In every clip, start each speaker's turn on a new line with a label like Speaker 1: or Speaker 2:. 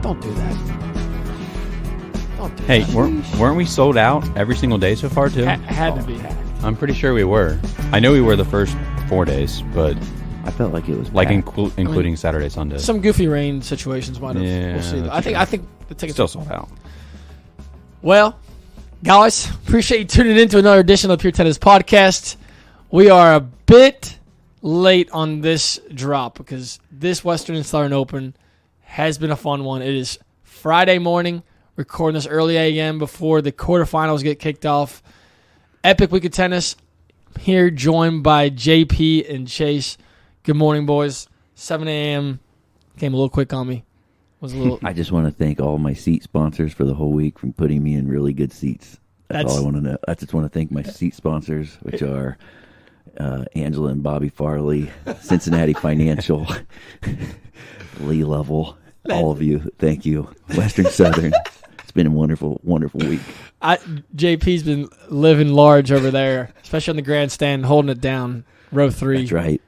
Speaker 1: Don't do that. Don't do
Speaker 2: Hey,
Speaker 1: that.
Speaker 2: weren't we sold out every single day so far, too?
Speaker 1: Had to be.
Speaker 2: I'm pretty sure we were. I know we were the first 4 days, but
Speaker 3: I felt like it was
Speaker 2: like
Speaker 3: packed.
Speaker 2: including Saturday, Sunday.
Speaker 1: Some goofy rain situations might have.
Speaker 2: Yeah,
Speaker 1: We'll see.
Speaker 2: that's
Speaker 1: I think the tickets
Speaker 2: Still sold out.
Speaker 1: Well, guys, appreciate you tuning in to another edition of the Pure Tennis Podcast. We are a bit late on this drop because this Western and Southern Open has been a fun one. It is Friday morning, recording this early a.m. before the quarterfinals get kicked off. Epic week of tennis. Here, joined by JP and Chase. Good morning, boys. 7 a.m. Came a little quick on me. Was a little.
Speaker 3: I just want to thank all my seat sponsors for the whole week from putting me in really good seats. That's all I want to know. I just want to thank my seat sponsors, which are Angela and Bobby Farley, Cincinnati Financial, Lee Level, all of you. Thank you. Western Southern. It's been a wonderful, wonderful week.
Speaker 1: JP's been living large over there, especially on the grandstand, holding it down, row 3.
Speaker 3: That's right.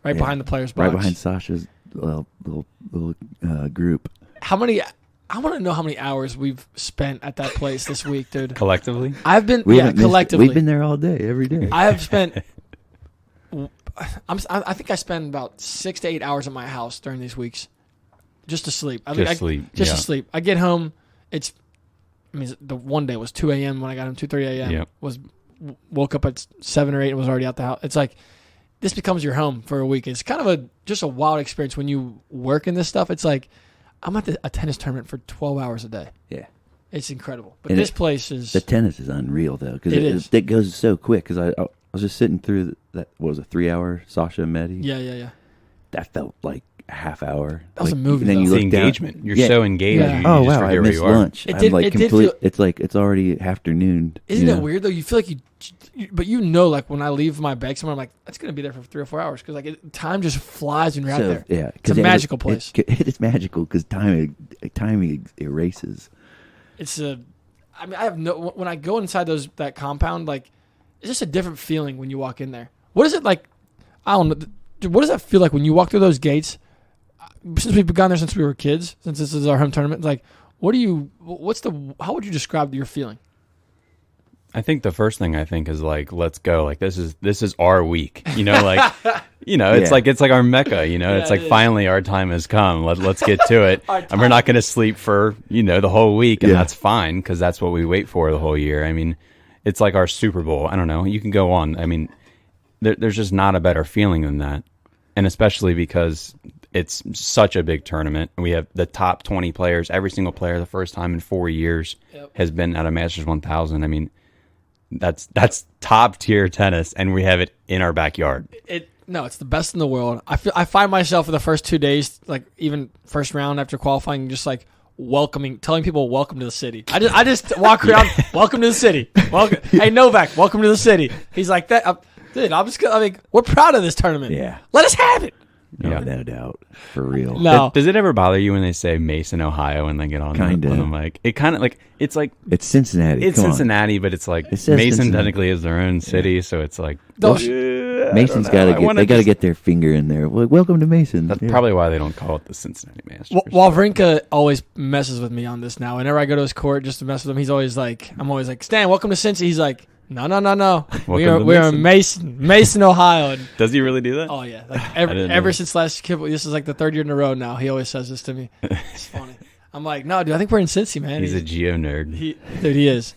Speaker 1: Right behind the players' box.
Speaker 3: Right behind Sasha's little group.
Speaker 1: How many? I want to know how many hours we've spent at that place this week, dude.
Speaker 2: Collectively?
Speaker 1: I've been collectively.
Speaker 3: We've been there all day, every day.
Speaker 1: I have spent. I think I spend about 6 to 8 hours at my house during these weeks, just to sleep. Just to sleep. I get home. The one day was 2 a.m. when I got home. 2:30 a.m.
Speaker 2: Yep.
Speaker 1: Woke up at 7 or 8 and was already out the house. It's like this becomes your home for a week. It's kind of just a wild experience when you work in this stuff. It's like I'm at a tennis tournament for 12 hours a day.
Speaker 3: Yeah.
Speaker 1: It's incredible. But this place is...
Speaker 3: The tennis is unreal, though, because
Speaker 1: is.
Speaker 3: it goes so quick. Because I was just sitting through that, what was it, 3-hour Sasha and Medi?
Speaker 1: Yeah.
Speaker 3: That felt like a half hour.
Speaker 1: That was a movie,
Speaker 3: And then
Speaker 1: though.
Speaker 3: you
Speaker 2: It's
Speaker 3: look
Speaker 2: the engagement.
Speaker 3: down.
Speaker 2: You're so engaged.
Speaker 1: Yeah.
Speaker 2: You
Speaker 3: Oh,
Speaker 2: just
Speaker 3: wow, I
Speaker 2: forget where
Speaker 3: missed
Speaker 2: you are.
Speaker 3: lunch.
Speaker 1: It
Speaker 3: I'm
Speaker 1: did-
Speaker 3: like
Speaker 1: it did
Speaker 3: complete.
Speaker 1: feel-
Speaker 3: It's like it's already afternoon.
Speaker 1: Isn't it weird, though? You feel like but like when I leave my bag somewhere, I'm like, that's going to be there for 3 or 4 hours because time just flies when you're out there.
Speaker 3: Yeah,
Speaker 1: It's a magical place.
Speaker 3: It is magical because time erases.
Speaker 1: I have when I go inside that compound, like, it's just a different feeling when you walk in there. What is it like? I don't know. Dude, what does that feel like when you walk through those gates? Since we've gone there since we were kids, since this is our home tournament, like, how would you describe your feeling?
Speaker 2: I think the first thing I think is like, let's go. Like this is our week. Like it's like our Mecca, it's like finally our time has come. Let's get to it. And we're not going to sleep for, the whole week, and that's fine because that's what we wait for the whole year. I mean, it's like our Super Bowl. I don't know. You can go on. I mean, there's just not a better feeling than that. And especially because it's such a big tournament. We have the top 20 players. Every single player the first time in 4 years has been at a Masters 1000. I mean, that's top tier tennis, and we have it in our backyard.
Speaker 1: It's the best in the world. I find myself for the first 2 days, like even first round after qualifying, just like telling people welcome to the city. I just walk around, welcome to the city. Welcome, hey Novak, welcome to the city. He's like that, dude. We're proud of this tournament.
Speaker 3: Yeah,
Speaker 1: let us have it.
Speaker 3: No doubt, for real.
Speaker 1: No.
Speaker 2: Does it ever bother you when they say Mason, Ohio, and they get on the mic? It kind of like it's
Speaker 3: Cincinnati.
Speaker 2: It's Cincinnati, but it's like Mason
Speaker 3: Cincinnati.
Speaker 2: Technically is their own city, so it's like
Speaker 3: Mason's got to get their finger in there. Well, welcome to Mason.
Speaker 2: That's probably why they don't call it the Cincinnati Masters.
Speaker 1: Wawrinka always messes with me on this now. Whenever I go to his court just to mess with him, I'm always like, Stan, welcome to Cincy. He's like, no. We're in Mason, Ohio. And,
Speaker 2: does he really do that?
Speaker 1: Oh yeah, like ever since last year, this is like the 3rd year in a row now. He always says this to me. It's funny. I'm like, no, dude, I think we're in Cincy, man.
Speaker 2: He's a geo nerd.
Speaker 1: He is.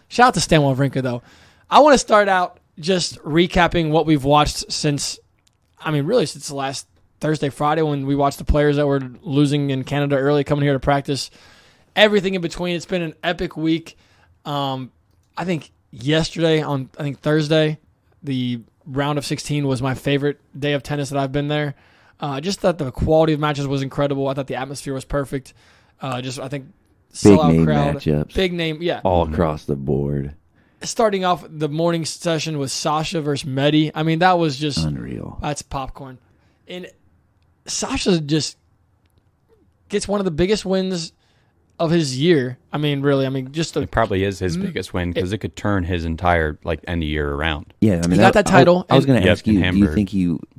Speaker 1: Shout out to Stan Wawrinka though. I want to start out just recapping what we've watched since the last Thursday, Friday when we watched the players that were losing in Canada early coming here to practice. Everything in between. It's been an epic week. I think yesterday on Thursday, the round of 16 was my favorite day of tennis that I've been there. Just that the quality of matches was incredible. I thought the atmosphere was perfect. I think sellout crowd,
Speaker 3: matchups,
Speaker 1: big name,
Speaker 3: all across the board.
Speaker 1: Starting off the morning session with Sasha versus Medi. I mean, that was just
Speaker 3: unreal.
Speaker 1: That's popcorn. And Sasha just gets one of the biggest wins of his year. I mean, really. I mean, it
Speaker 2: probably is his biggest win because it could turn his entire end of year around.
Speaker 3: Yeah, I mean,
Speaker 1: he got that title.
Speaker 3: I was going to ask you, do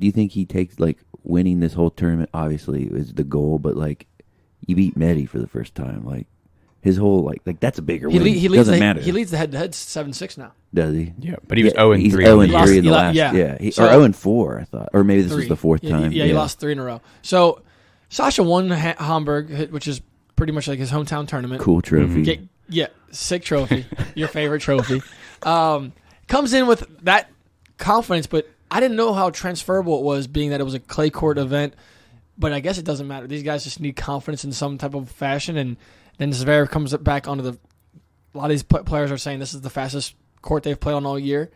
Speaker 3: you think he takes winning this whole tournament? Obviously, is the goal, but You beat Medi for the first time. Like his whole like that's a bigger
Speaker 1: He
Speaker 3: win.
Speaker 1: leads
Speaker 3: Doesn't matter.
Speaker 1: He leads the head-to-head 7-6 now.
Speaker 3: Does he?
Speaker 2: Yeah, but he was 0-3.
Speaker 3: He's 0-3 in the last.
Speaker 1: Yeah.
Speaker 3: Or
Speaker 1: So-
Speaker 3: 0-4, I thought, or maybe this was
Speaker 1: Three.
Speaker 3: the fourth time.
Speaker 1: Yeah, he lost 3 in a row. So Sasha won Hamburg, which is pretty much like his hometown tournament.
Speaker 3: Cool trophy.
Speaker 1: Sick trophy. Your favorite trophy. Comes in with that confidence, but I didn't know how transferable it was, being that it was a clay court event. But I guess it doesn't matter. These guys just need confidence in some type of fashion, and then Zverev comes back onto the. A lot of these players are saying this is the fastest court they've played on all year.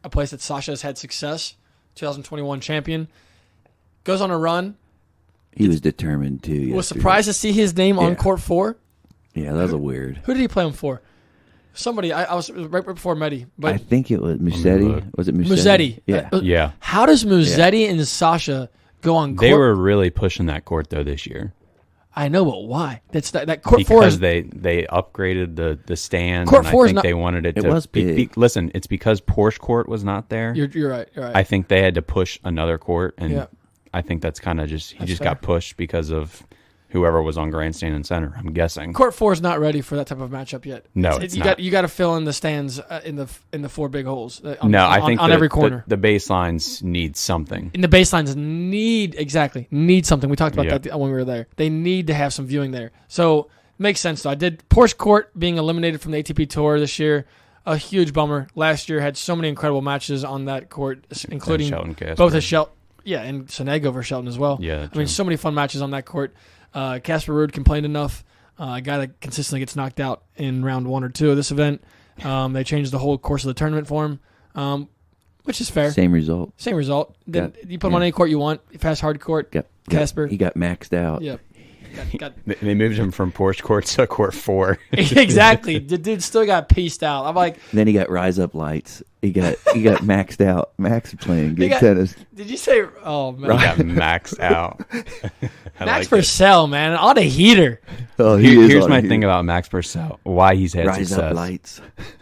Speaker 1: A place that Sasha has had success. 2021 champion. Goes on a run.
Speaker 3: He was determined too.
Speaker 1: Was surprised to see his name on court 4.
Speaker 3: Yeah, that was a weird.
Speaker 1: Who did he play him for? Somebody. I was right before Medi. But
Speaker 3: I think it was Musetti. Was it Musetti?
Speaker 1: Musetti.
Speaker 3: Yeah.
Speaker 2: Yeah.
Speaker 1: How does Musetti and Sasha go on court?
Speaker 2: They were really pushing that court, though, this year.
Speaker 1: I know, but why? That's that court 4
Speaker 2: because
Speaker 1: is
Speaker 2: they upgraded the stand.
Speaker 1: Court
Speaker 2: and
Speaker 1: 4
Speaker 2: I
Speaker 1: is
Speaker 2: think
Speaker 1: not-
Speaker 2: they wanted it
Speaker 3: It
Speaker 2: to
Speaker 3: was big.
Speaker 2: listen, it's because Porsche court was not there.
Speaker 1: You're right. You're right.
Speaker 2: I think they had to push another court, and
Speaker 1: Yeah.
Speaker 2: I think that's kind of just
Speaker 1: That's
Speaker 2: just
Speaker 1: fair.
Speaker 2: got pushed because of whoever was on grandstand and center. I'm guessing.
Speaker 1: Court 4 is not ready for that type of matchup yet.
Speaker 2: No, it's
Speaker 1: you
Speaker 2: not.
Speaker 1: got to fill in the stands in the 4 big holes.
Speaker 2: I think
Speaker 1: on every corner.
Speaker 2: the baselines need something.
Speaker 1: And the baselines need something. We talked about
Speaker 2: Yeah.
Speaker 1: that when we were there. They need to have some viewing there. So makes sense though. I did Porsche Court being eliminated from the ATP Tour this year. A huge bummer. Last year had so many incredible matches on that court, including
Speaker 2: Shelton Casper.
Speaker 1: both a Shelton, and Sonego over Shelton as well.
Speaker 2: Yeah,
Speaker 1: I mean, so many fun matches on that court. Casper Ruud complained enough. A guy that consistently gets knocked out in round 1 or 2 of this event. They changed the whole course of the tournament for him, which is fair.
Speaker 3: Same result.
Speaker 1: Same result. Then you put him on any court you want. Fast hard court. Casper.
Speaker 3: He got maxed out.
Speaker 1: Yep. Got
Speaker 2: They moved him from Porsche court to court 4.
Speaker 1: exactly. The dude still got pieced out. I'm like,
Speaker 3: Then he got rise up lights. He got maxed out. Max playing good
Speaker 1: got-
Speaker 3: tennis.
Speaker 1: did you say? Oh man,
Speaker 2: He got maxed out. I
Speaker 1: Max
Speaker 2: like it.
Speaker 1: Purcell, man, on a heater.
Speaker 3: Oh,
Speaker 2: Here's my thing about Max Purcell. Why he's had
Speaker 3: rise
Speaker 2: success.
Speaker 3: up lights.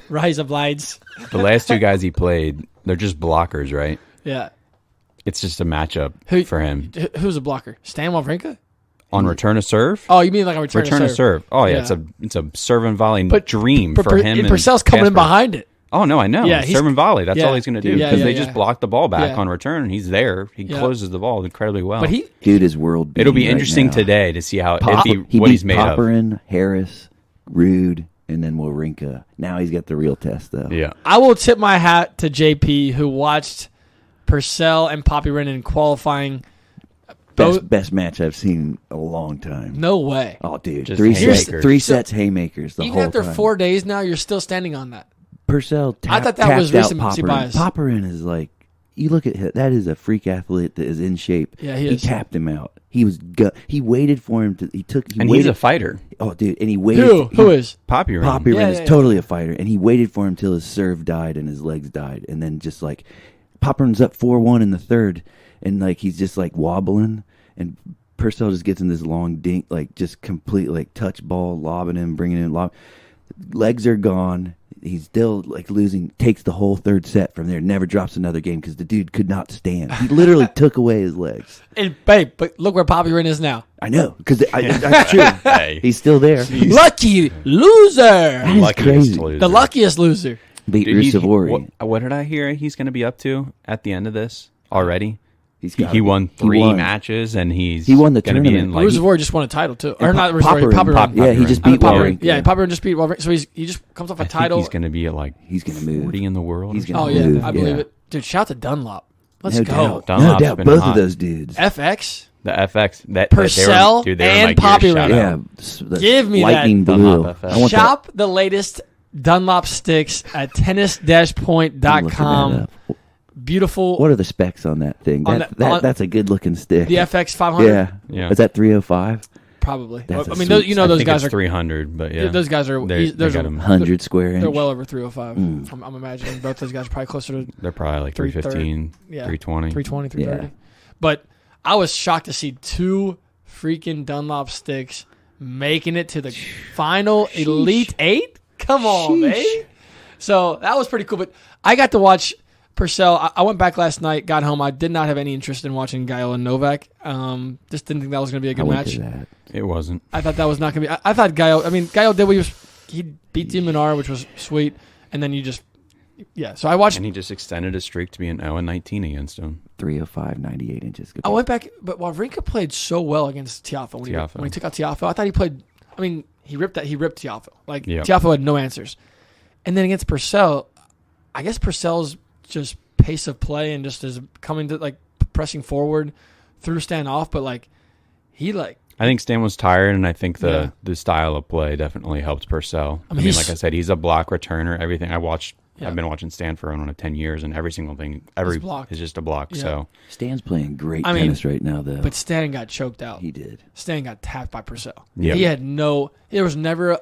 Speaker 1: Rise of lights.
Speaker 2: The last 2 guys he played, they're just blockers, right?
Speaker 1: Yeah.
Speaker 2: It's just a matchup for him.
Speaker 1: Who's a blocker? Stan Wawrinka?
Speaker 2: On return to serve?
Speaker 1: Oh, you mean like a return
Speaker 2: to serve. Oh yeah,
Speaker 1: Yeah.
Speaker 2: it's a serve and volley
Speaker 1: But-
Speaker 2: dream
Speaker 1: But
Speaker 2: for him.
Speaker 1: and Purcell's coming in
Speaker 2: Casper.
Speaker 1: behind it.
Speaker 2: Oh no, I know.
Speaker 1: Yeah,
Speaker 2: Serve and volley. That's
Speaker 1: yeah.
Speaker 2: all he's going to do
Speaker 1: Yeah,
Speaker 2: because
Speaker 1: yeah,
Speaker 2: they
Speaker 1: yeah.
Speaker 2: just block the ball back
Speaker 1: Yeah.
Speaker 2: on return, and he's there. He
Speaker 1: Yeah.
Speaker 2: closes the ball incredibly well.
Speaker 1: But he
Speaker 3: Dude is world beating.
Speaker 2: It'll be
Speaker 3: right
Speaker 2: interesting
Speaker 3: now.
Speaker 2: today to see how
Speaker 3: He
Speaker 2: what
Speaker 3: beat
Speaker 2: he's made of.
Speaker 3: Popperin, Harris, Rude, and then Wawrinka. Now he's got the real test though.
Speaker 2: Yeah,
Speaker 1: I will tip my hat to JP, who watched Purcell and Poppy Renan qualifying.
Speaker 3: Best match I've seen in a long time.
Speaker 1: No way.
Speaker 3: Oh, dude,
Speaker 2: Just
Speaker 3: three
Speaker 2: haymakers.
Speaker 3: sets haymakers the
Speaker 1: Even
Speaker 3: whole
Speaker 1: after
Speaker 3: time.
Speaker 1: 4 days now, you're still standing on that.
Speaker 3: Purcell
Speaker 1: I thought that was
Speaker 3: tapped out
Speaker 1: recency
Speaker 3: Popperin.
Speaker 1: bias.
Speaker 3: Popperin is like, you look at him, that is a freak athlete that is in shape.
Speaker 1: Yeah, he is.
Speaker 3: tapped him out. He was he waited for him to. He
Speaker 2: and
Speaker 3: waited,
Speaker 2: he's a fighter.
Speaker 3: Oh, dude, and he waited.
Speaker 1: Who is?
Speaker 2: Poppy Ring.
Speaker 3: Poppy
Speaker 1: Yeah,
Speaker 3: Ren is
Speaker 1: yeah,
Speaker 3: totally a fighter, and he waited for him till his serve died and his legs died, and then just like Popperin's up 4-1 in the third, and like he's just like wobbling, and Purcell just gets in this long dink, like just complete like touch ball, lobbing him, bringing in lob. Legs are gone. He's still like losing. Takes the whole third set from there. Never drops another game because the dude could not stand. He literally took away his legs.
Speaker 1: And babe, but look where Poppy Renan is now.
Speaker 3: I know because that's true.
Speaker 2: Hey.
Speaker 3: He's still there.
Speaker 1: Lucky loser.
Speaker 3: That is
Speaker 2: Luckiest
Speaker 3: crazy.
Speaker 2: loser.
Speaker 1: The luckiest loser.
Speaker 3: Beat
Speaker 2: Dude,
Speaker 3: Rusevori.
Speaker 2: what did I hear he's going to be up to at the end of this already?
Speaker 3: He
Speaker 2: won 3 matches, and he
Speaker 3: won the
Speaker 2: going to be in
Speaker 3: tournament.
Speaker 2: like
Speaker 1: Rusevori just won a title too, or
Speaker 3: And
Speaker 1: not Rusevori? Poppy Renan.
Speaker 3: Yeah, he just beat Wawrinka.
Speaker 1: Yeah, Poppy Renan just beat Wawrinka. So he just comes off a
Speaker 2: I think
Speaker 1: title.
Speaker 2: he's going to be at like
Speaker 3: He's gonna move.
Speaker 2: 40 in the world.
Speaker 3: He's
Speaker 2: or
Speaker 3: gonna
Speaker 1: Oh
Speaker 2: something.
Speaker 1: yeah,
Speaker 3: move,
Speaker 1: I believe
Speaker 3: yeah.
Speaker 1: it, dude. Shout out to Dunlop. Let's
Speaker 3: No
Speaker 1: go.
Speaker 3: doubt.
Speaker 2: Dunlop's
Speaker 3: No doubt.
Speaker 2: been
Speaker 3: Both
Speaker 2: hot.
Speaker 3: of those dudes.
Speaker 1: FX.
Speaker 2: The FX that
Speaker 1: Purcell
Speaker 2: they were in
Speaker 1: and
Speaker 2: my gear
Speaker 1: Poppy
Speaker 2: shout
Speaker 1: Renan.
Speaker 2: out.
Speaker 3: Yeah, the
Speaker 1: Give me
Speaker 3: lightning
Speaker 1: that.
Speaker 3: blue.
Speaker 2: Dunlop FX.
Speaker 3: I want
Speaker 1: Shop the latest Dunlop sticks at
Speaker 3: that. I'm looking
Speaker 1: tennis-point.com.
Speaker 3: that up.
Speaker 1: Beautiful.
Speaker 3: What are the specs on that thing?
Speaker 1: On
Speaker 3: That's a good looking stick.
Speaker 1: The FX 500?
Speaker 3: Yeah.
Speaker 2: Yeah.
Speaker 3: Is that 305?
Speaker 1: Probably.
Speaker 3: That's
Speaker 1: I
Speaker 3: a
Speaker 1: mean,
Speaker 3: sweet-
Speaker 1: you know
Speaker 2: I
Speaker 1: those
Speaker 2: think
Speaker 1: guys
Speaker 2: it's
Speaker 1: are
Speaker 2: 300, but yeah,
Speaker 1: those guys are
Speaker 2: They
Speaker 1: there's
Speaker 2: got
Speaker 1: a-
Speaker 2: 'em.
Speaker 3: 100 square inch.
Speaker 1: they're well over 305.
Speaker 3: Mm.
Speaker 1: I'm imagining both those guys are probably closer to
Speaker 2: They're probably like 315, 320.
Speaker 1: 320, 330.
Speaker 3: Yeah.
Speaker 1: But I was shocked to see 2 freaking Dunlop sticks making it to the final Elite 8. Come on,
Speaker 3: Sheesh.
Speaker 1: baby. So that was pretty cool. But I got to watch Purcell, I went back last night, got home. I did not have any interest in watching Gael and Novak. Just didn't think that was going to be a good match.
Speaker 2: It wasn't.
Speaker 1: I thought that was not going to be. I thought Gael. I mean, Gael did what he beat de Minaur, which was sweet, and then So I watched.
Speaker 2: And he just extended his streak to be an 0-19 against him.
Speaker 3: 305, 98 inches.
Speaker 1: I went back, but Wawrinka played so well against Tiafoe when he took out Tiafoe. I thought he played. I mean, he ripped Tiafoe. Tiafoe had no answers, and then against Purcell, I guess Purcell's just pace of play and just is coming to pressing forward through Stan off, but I
Speaker 2: think Stan was tired, and I think the style of play definitely helped Purcell. I mean, like I said, he's a block returner. Everything I watched, I've been watching Stan for 10 years, and every single thing is just a block. Yeah. So
Speaker 3: Stan's playing great tennis right now, though.
Speaker 1: But Stan got choked out.
Speaker 3: He did.
Speaker 1: Stan got tapped by Purcell.
Speaker 2: Yep.
Speaker 1: He had there was never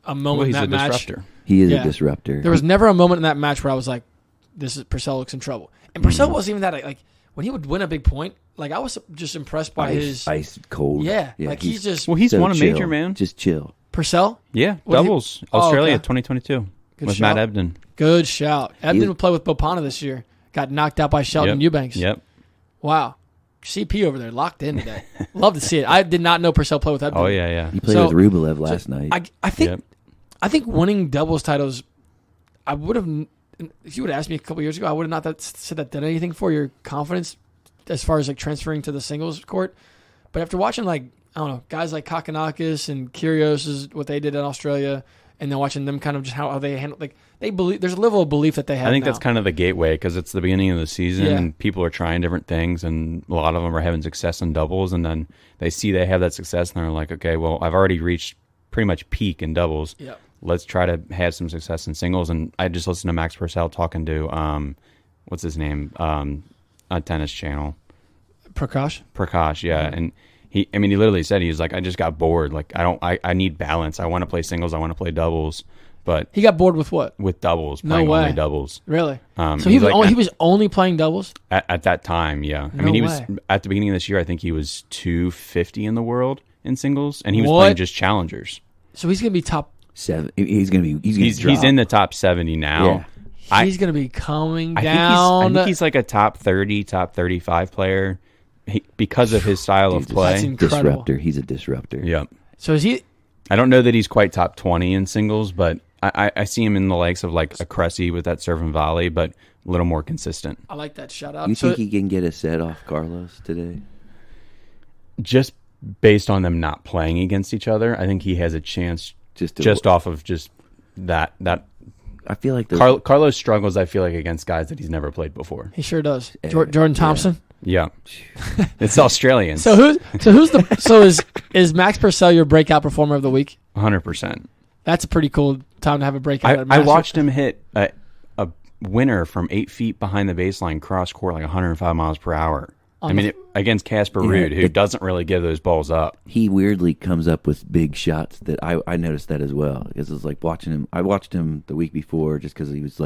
Speaker 1: a moment in that match.
Speaker 2: Disruptor.
Speaker 3: He is a disruptor.
Speaker 1: There was never a moment in that match where I was like, Purcell looks in trouble. And Purcell wasn't even that, when he would win a big point, I was just impressed by his
Speaker 3: ice cold.
Speaker 1: Yeah. He's just.
Speaker 2: Well, he's won a
Speaker 3: chill.
Speaker 2: major, man.
Speaker 3: Just chill.
Speaker 1: Purcell?
Speaker 2: Yeah. Doubles. Australia 2022 with
Speaker 1: shout.
Speaker 2: Matt Ebden.
Speaker 1: Good shout. Ebden would play with Bopana this year. Got knocked out by Shelton Eubanks.
Speaker 2: Yep.
Speaker 1: Wow. CP over there locked in today. Love to see it. I did not know Purcell play with Ebden.
Speaker 2: Oh, yeah.
Speaker 3: He played with Rublev last night.
Speaker 1: I think winning doubles titles, I would have. If you would have asked me a couple years ago, I would have not said that did anything for your confidence as far as transferring to the singles court. But after watching I don't know, guys like Kakanakis and Kyrgios is what they did in Australia, and then watching them kind of just how they handle they believe there's a level of belief that they have.
Speaker 2: I think
Speaker 1: now.
Speaker 2: that's kind of the gateway because it's the beginning of the season and people are trying different things, and a lot of them are having success in doubles, and then they see they have that success, and they're like, okay, well, I've already reached pretty much peak in doubles.
Speaker 1: Yeah.
Speaker 2: Let's try to have some success in singles. And I just listened to Max Purcell talking to what's his name on Tennis Channel. Prakash, yeah. And he literally said, he was like, I just got bored. I need balance. I want to play singles. I want to play doubles. But
Speaker 1: he got bored with what?
Speaker 2: With doubles.
Speaker 1: No
Speaker 2: playing
Speaker 1: way.
Speaker 2: Only doubles.
Speaker 1: Really? So he was only playing doubles?
Speaker 2: At that time, yeah. He was at the beginning of this year. I think he was 250 in the world in singles, and he was playing just challengers.
Speaker 1: So he's gonna be top
Speaker 3: 7. He's in
Speaker 2: the top 70 now.
Speaker 1: Yeah. He's going to be coming down.
Speaker 2: I think he's like a top 30, top 35 player because of his style of play.
Speaker 1: That's incredible.
Speaker 3: Disruptor. He's a disruptor.
Speaker 2: Yeah.
Speaker 1: So is he?
Speaker 2: I don't know that he's quite top 20 in singles, but I see him in the likes of a Cressy with that serve and volley, but a little more consistent.
Speaker 1: I like that shout out.
Speaker 3: You think he can get a set off Carlos today?
Speaker 2: Just based on them not playing against each other, I think he has a chance just off of just that.
Speaker 3: I feel like
Speaker 2: Carlos struggles, I feel like, against guys that he's never played before.
Speaker 1: He sure does. Jordan Thompson?
Speaker 2: Yeah. It's Australians.
Speaker 1: So is Max Purcell your breakout performer of the week?
Speaker 2: 100%.
Speaker 1: That's a pretty cool time to have a breakout.
Speaker 2: I watched him hit a winner from 8 feet behind the baseline cross court 105 miles per hour. Against Casper Ruud, who doesn't really give those balls up.
Speaker 3: He weirdly comes up with big shots that I noticed that as well. Because it was like watching him. I watched him the week before just because he was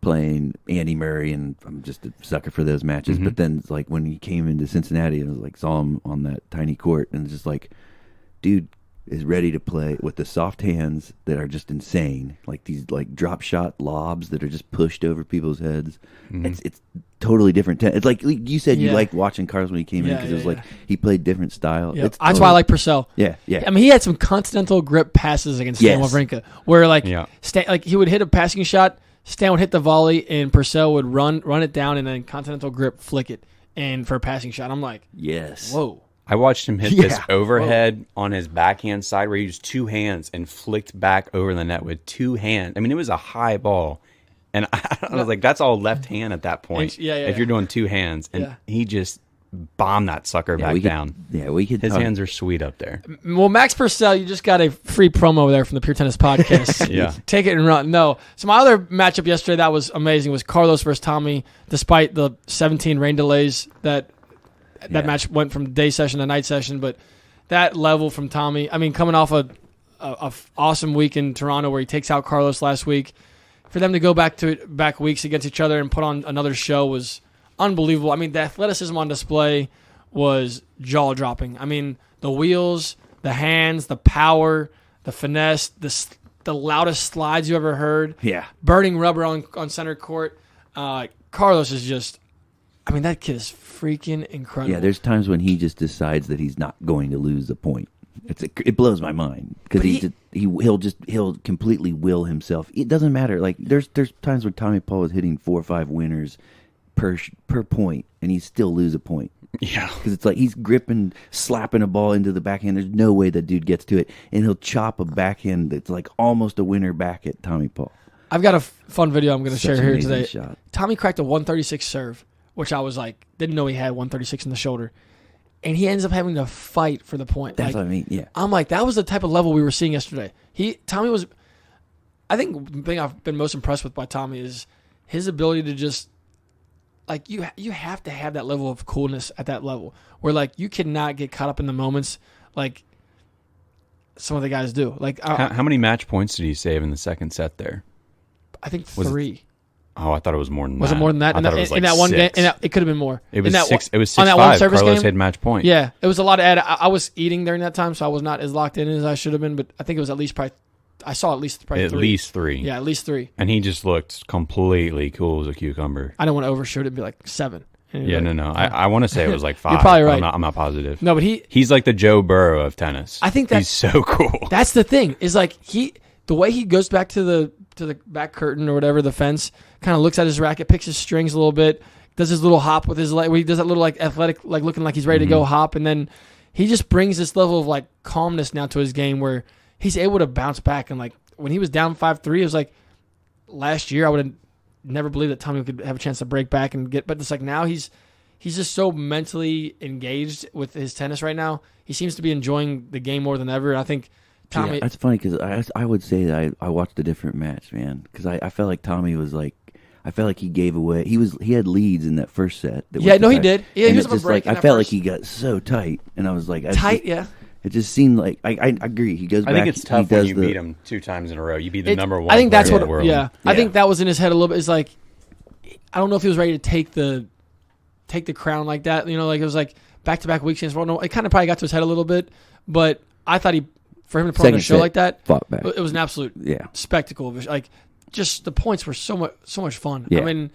Speaker 3: playing Andy Murray, and I'm just a sucker for those matches. Mm-hmm. But then when he came into Cincinnati, I was saw him on that tiny court, and it's just dude is ready to play with the soft hands that are just insane, these drop shot lobs that are just pushed over people's heads. Mm-hmm. It's totally different. It's like you said, you liked watching Carlos when he came in because it was he played different style.
Speaker 1: Yeah. That's why I like Purcell.
Speaker 3: Yeah.
Speaker 1: He had some continental grip passes against Stan Wawrinka, where Stan, he would hit a passing shot, Stan would hit the volley, and Purcell would run it down, and then continental grip flick it, and for a passing shot, I'm like,
Speaker 3: yes,
Speaker 1: whoa.
Speaker 2: I watched him hit this overhead on his backhand side where he used 2 hands and flicked back over the net with 2 hands. It was a high ball. And I was like, that's all left hand at that point. If you're doing 2 hands. And he just bombed that sucker back down. His hands are sweet up there.
Speaker 1: Well, Max Purcell, you just got a free promo there from the Pure Tennis Podcast.
Speaker 2: Yeah.
Speaker 1: Take it and run. No. So my other matchup yesterday that was amazing was Carlos versus Tommy, despite the 17 rain delays that match went from day session to night session, but that level from Tommy, coming off a awesome week in Toronto where he takes out Carlos last week, for them to go back weeks against each other and put on another show was unbelievable. The athleticism on display was jaw-dropping. The wheels, the hands, the power, the finesse, the loudest slides you ever heard.
Speaker 3: Yeah.
Speaker 1: Burning rubber on center court. Carlos is just, I mean, that kid is freaking incredible.
Speaker 3: Yeah, there's times when he just decides that he's not going to lose the point. It blows my mind because he'll completely will himself. It doesn't matter. Like there's times when Tommy Paul is hitting 4 or 5 winners per point, and he still lose a point.
Speaker 2: Yeah,
Speaker 3: because it's like he's gripping, slapping a ball into the backhand. There's no way that dude gets to it, and he'll chop a backhand that's like almost a winner back at Tommy Paul.
Speaker 1: I've got a fun video I'm going to share here today.
Speaker 3: Shot.
Speaker 1: Tommy cracked a 136 serve, which I was like, didn't know he had 136 in the shoulder. And he ends up having to fight for the point.
Speaker 3: That's what I mean, yeah.
Speaker 1: I'm like, that was the type of level we were seeing yesterday. Tommy was, I think the thing I've been most impressed with by Tommy is his ability to just, like, you have to have that level of coolness at that level where, like, you cannot get caught up in the moments like some of the guys do. Like,
Speaker 2: how many match points did he save in the second set there?
Speaker 1: I think 3.
Speaker 2: I thought it was more than that.
Speaker 1: Was it more than that?
Speaker 2: I thought it was like
Speaker 1: in that one
Speaker 2: 6.
Speaker 1: game, it could have been more.
Speaker 2: It was 6. It was 6-5.
Speaker 1: On that one service
Speaker 2: Carlos
Speaker 1: game?
Speaker 2: had match point.
Speaker 1: Yeah, it was a lot to add. I was eating during that time, so I was not as locked in as I should have been. But I think it was at least probably. I saw at least 3.
Speaker 2: At least 3.
Speaker 1: Yeah, at least 3.
Speaker 2: And he just looked completely cool as a cucumber.
Speaker 1: I don't want to overshoot it and be like 7.
Speaker 2: Yeah, no. I want to say it was like 5.
Speaker 1: You're probably right.
Speaker 2: I'm not positive.
Speaker 1: No, but
Speaker 2: he's like the Joe Burrow of tennis.
Speaker 1: I think
Speaker 2: he's so cool.
Speaker 1: That's the thing. Is like the way he goes back to the back curtain or whatever, the fence, kind of looks at his racket, picks his strings a little bit, does his little hop with his leg, where he does that little like athletic, like looking like he's ready to go hop, and then he just brings this level of like calmness now to his game where he's able to bounce back. And like when he was down 5-3, it was like last year I would have never believed that Tommy could have a chance to break back and get, but it's like now he's just so mentally engaged with his tennis right now. He seems to be enjoying the game more than ever. I think Tommy.
Speaker 3: Yeah, that's funny because I would say that I watched a different match, man. Because I felt like Tommy was like, I felt like he gave away. He had leads in that first set.
Speaker 1: He did. Yeah, he was
Speaker 3: just
Speaker 1: break.
Speaker 3: Like I felt like he got so tight, and I was like,
Speaker 1: yeah.
Speaker 3: It just seemed like I agree. He goes back.
Speaker 2: I think it's tough when you beat him 2 times in a row. You beat the number 1.
Speaker 1: I think that's
Speaker 2: player
Speaker 1: what.
Speaker 2: in the world.
Speaker 1: Yeah, I think that was in his head a little bit. It's like I don't know if he was ready to take the crown like that. You know, like it was like back-to-back weeks against world. No, it kind of probably got to his head a little bit, but I thought for him to put on a show like that,
Speaker 3: fought back.
Speaker 1: It was an absolute spectacle. Like just the points were so much fun.
Speaker 3: Yeah.
Speaker 1: I mean,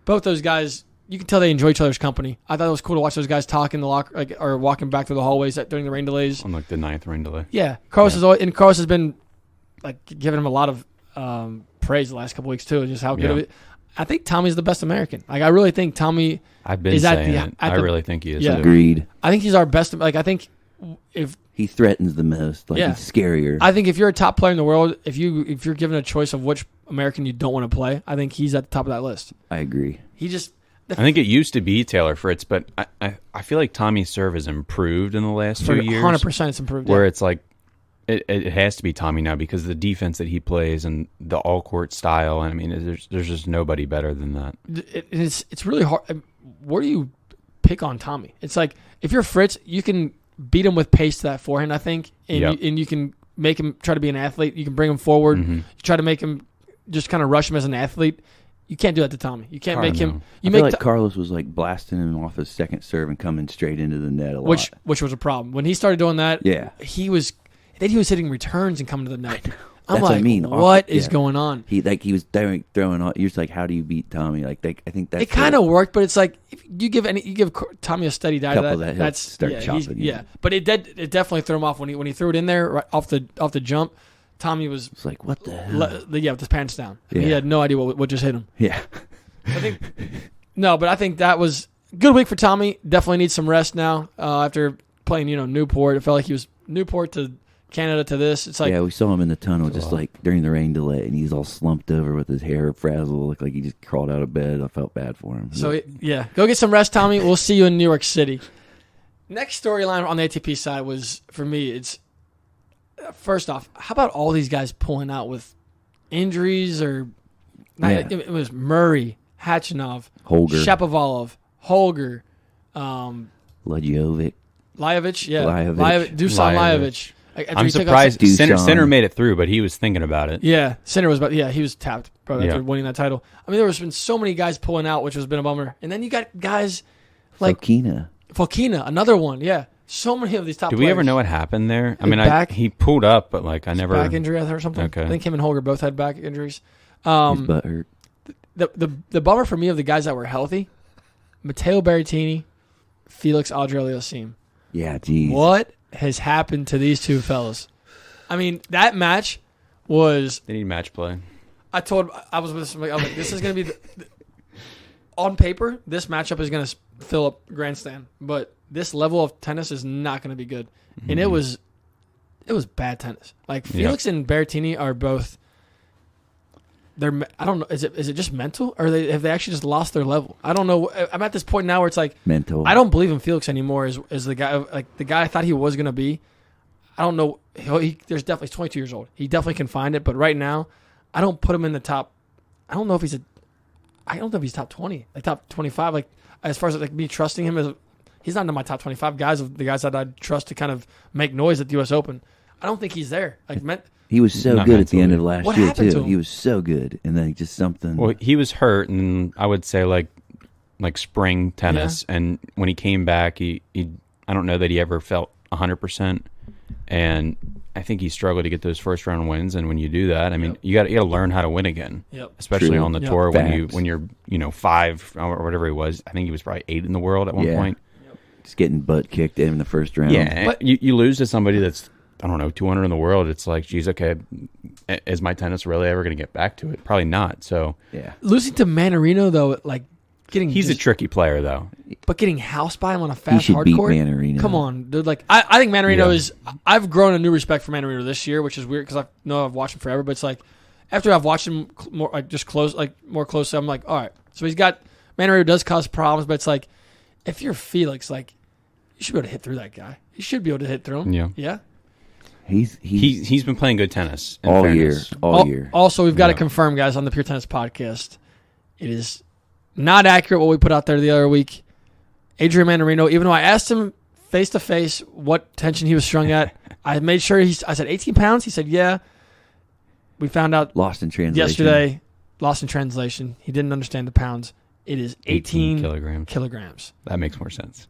Speaker 1: both those guys, you can tell they enjoy each other's company. I thought it was cool to watch those guys talk in the locker, or walking back through the hallways during the rain delays.
Speaker 2: On like the 9th rain delay.
Speaker 1: Yeah, Carlos has been like giving him a lot of praise the last couple weeks too, just how good of it. I think Tommy's the best American. Like I really think Tommy.
Speaker 2: I've been saying it. I really think he is.
Speaker 1: Yeah.
Speaker 3: Agreed.
Speaker 1: I think he's our best. Like I think if
Speaker 3: he threatens the most, like he's scarier.
Speaker 1: I think if you're a top player in the world, if you're given a choice of which American you don't want to play, I think he's at the top of that list.
Speaker 3: I agree.
Speaker 2: I think it used to be Taylor Fritz, but I feel like Tommy's serve has improved in the last 2 years.
Speaker 1: 100% it's improved.
Speaker 2: Where it's like it has to be Tommy now because of the defense that he plays and the all court style. I mean, there's just nobody better than that.
Speaker 1: It's really hard. Where do you pick on Tommy? It's like if you're Fritz, you can beat him with pace to that forehand, I think, and you can make him try to be an athlete. You can bring him forward. You try to make him just kind of rush him as an athlete. You can't do that to Tommy. You can't make him.
Speaker 3: I feel like Carlos was like blasting him off his second serve and coming straight into the net a lot.
Speaker 1: Which was a problem. When he started doing that, he was hitting returns and coming to the net. I'm like, what is going on?
Speaker 3: He was throwing all. You're just like, how do you beat Tommy? Like I think that's
Speaker 1: it kind of worked, but it's like if you give Tommy a steady diet, that's
Speaker 3: start chopping.
Speaker 1: Yeah, but it definitely threw him off when he threw it in there right off the jump. Tommy was
Speaker 3: it's like, what the hell?
Speaker 1: With his pants down. Yeah. He had no idea what just hit him.
Speaker 3: Yeah.
Speaker 1: But I think that was a good week for Tommy. Definitely needs some rest now after playing, Newport. It felt like he was Newport to Canada to this. It's like
Speaker 3: we saw him in the tunnel just like during the rain delay, and he's all slumped over with his hair frazzled. Looked like he just crawled out of bed. I felt bad for him.
Speaker 1: So, go get some rest, Tommy. We'll see you in New York City. Next storyline on the ATP side was, for me, it's first off, how about all these guys pulling out with injuries or it was Murray, Khachanov,
Speaker 3: Holger,
Speaker 1: Shapovalov, Holger,
Speaker 3: Lajovic,
Speaker 1: Dusan Lajovic.
Speaker 2: I'm surprised Sinner made it through, but he was thinking about it.
Speaker 1: Yeah, Sinner was, he was tapped probably after winning that title. I mean, there has been so many guys pulling out, which has been a bummer. And then you got guys like Fokina, another one. Yeah, so many of these top players.
Speaker 2: Do we ever know what happened there? I mean, he pulled up, but like I never
Speaker 1: back injury or something.
Speaker 2: Okay.
Speaker 1: I think him and Holger both had back injuries.
Speaker 3: His butt hurt.
Speaker 1: the bummer for me of the guys that were healthy, Matteo Berrettini, Felix Auger-Aliassime.
Speaker 3: Yeah, geez.
Speaker 1: What has happened to these two fellas? I mean, that match was.
Speaker 2: They need match play.
Speaker 1: I was with somebody. I was like, this is going to be on paper. This matchup is going to fill up grandstand, but this level of tennis is not going to be good. Mm-hmm. And it was bad tennis. Like Felix and Berrettini are both. I don't know. Is it just mental, or have they actually just lost their level? I don't know. I'm at this point now where it's like
Speaker 3: mental.
Speaker 1: I don't believe in Felix anymore. As the guy, like the guy I thought he was going to be. I don't know. There's definitely he's 22 years old. He definitely can find it, but right now, I don't put him in the top. I don't know if he's top 20, like top 25. Like as far as like me trusting him he's not in my top 25 guys of the guys that I'd trust to kind of make noise at the U.S. Open. I don't think he's there.
Speaker 3: He was so good at the end of last year too.
Speaker 1: To him?
Speaker 3: He was so good, and then just something.
Speaker 2: Well, he was hurt, and I would say like spring tennis, and when he came back, he I don't know that he ever felt 100%, and I think he struggled to get those first round wins. And when you do that, I mean, you got to learn how to win again, especially on the tour when you're 5 or whatever he was. I think he was probably 8 in the world at one point.
Speaker 3: Just getting butt kicked in the first round.
Speaker 2: Yeah, but you lose to somebody that's, I don't know, 200 in the world. It's like, geez, okay, is my tennis really ever going to get back to it? Probably not. So
Speaker 1: losing to Manarino though, like
Speaker 2: he's a tricky player though.
Speaker 1: But getting housed by him on a fast
Speaker 3: hard court.
Speaker 1: Manarino. Come on, dude. Like I think Manarino is. I've grown a new respect for Manarino this year, which is weird because I've watched him forever. But it's like after I've watched him more, more closely, I'm like, all right. So Manarino does cause problems, but it's like if you're Felix, like you should be able to hit through that guy. You should be able to hit through him.
Speaker 2: Yeah.
Speaker 3: He's
Speaker 2: been playing good tennis
Speaker 3: all year.
Speaker 1: Also, we've got to confirm, guys, on the Pure Tennis Podcast, it is not accurate what we put out there the other week. Adrian Manarino, even though I asked him face to face what tension he was strung at, I made sure I said 18 pounds. He said, yeah. We found out
Speaker 3: lost in translation
Speaker 1: yesterday. Lost in translation. He didn't understand the pounds. It is 18 kilograms.
Speaker 2: That makes more sense.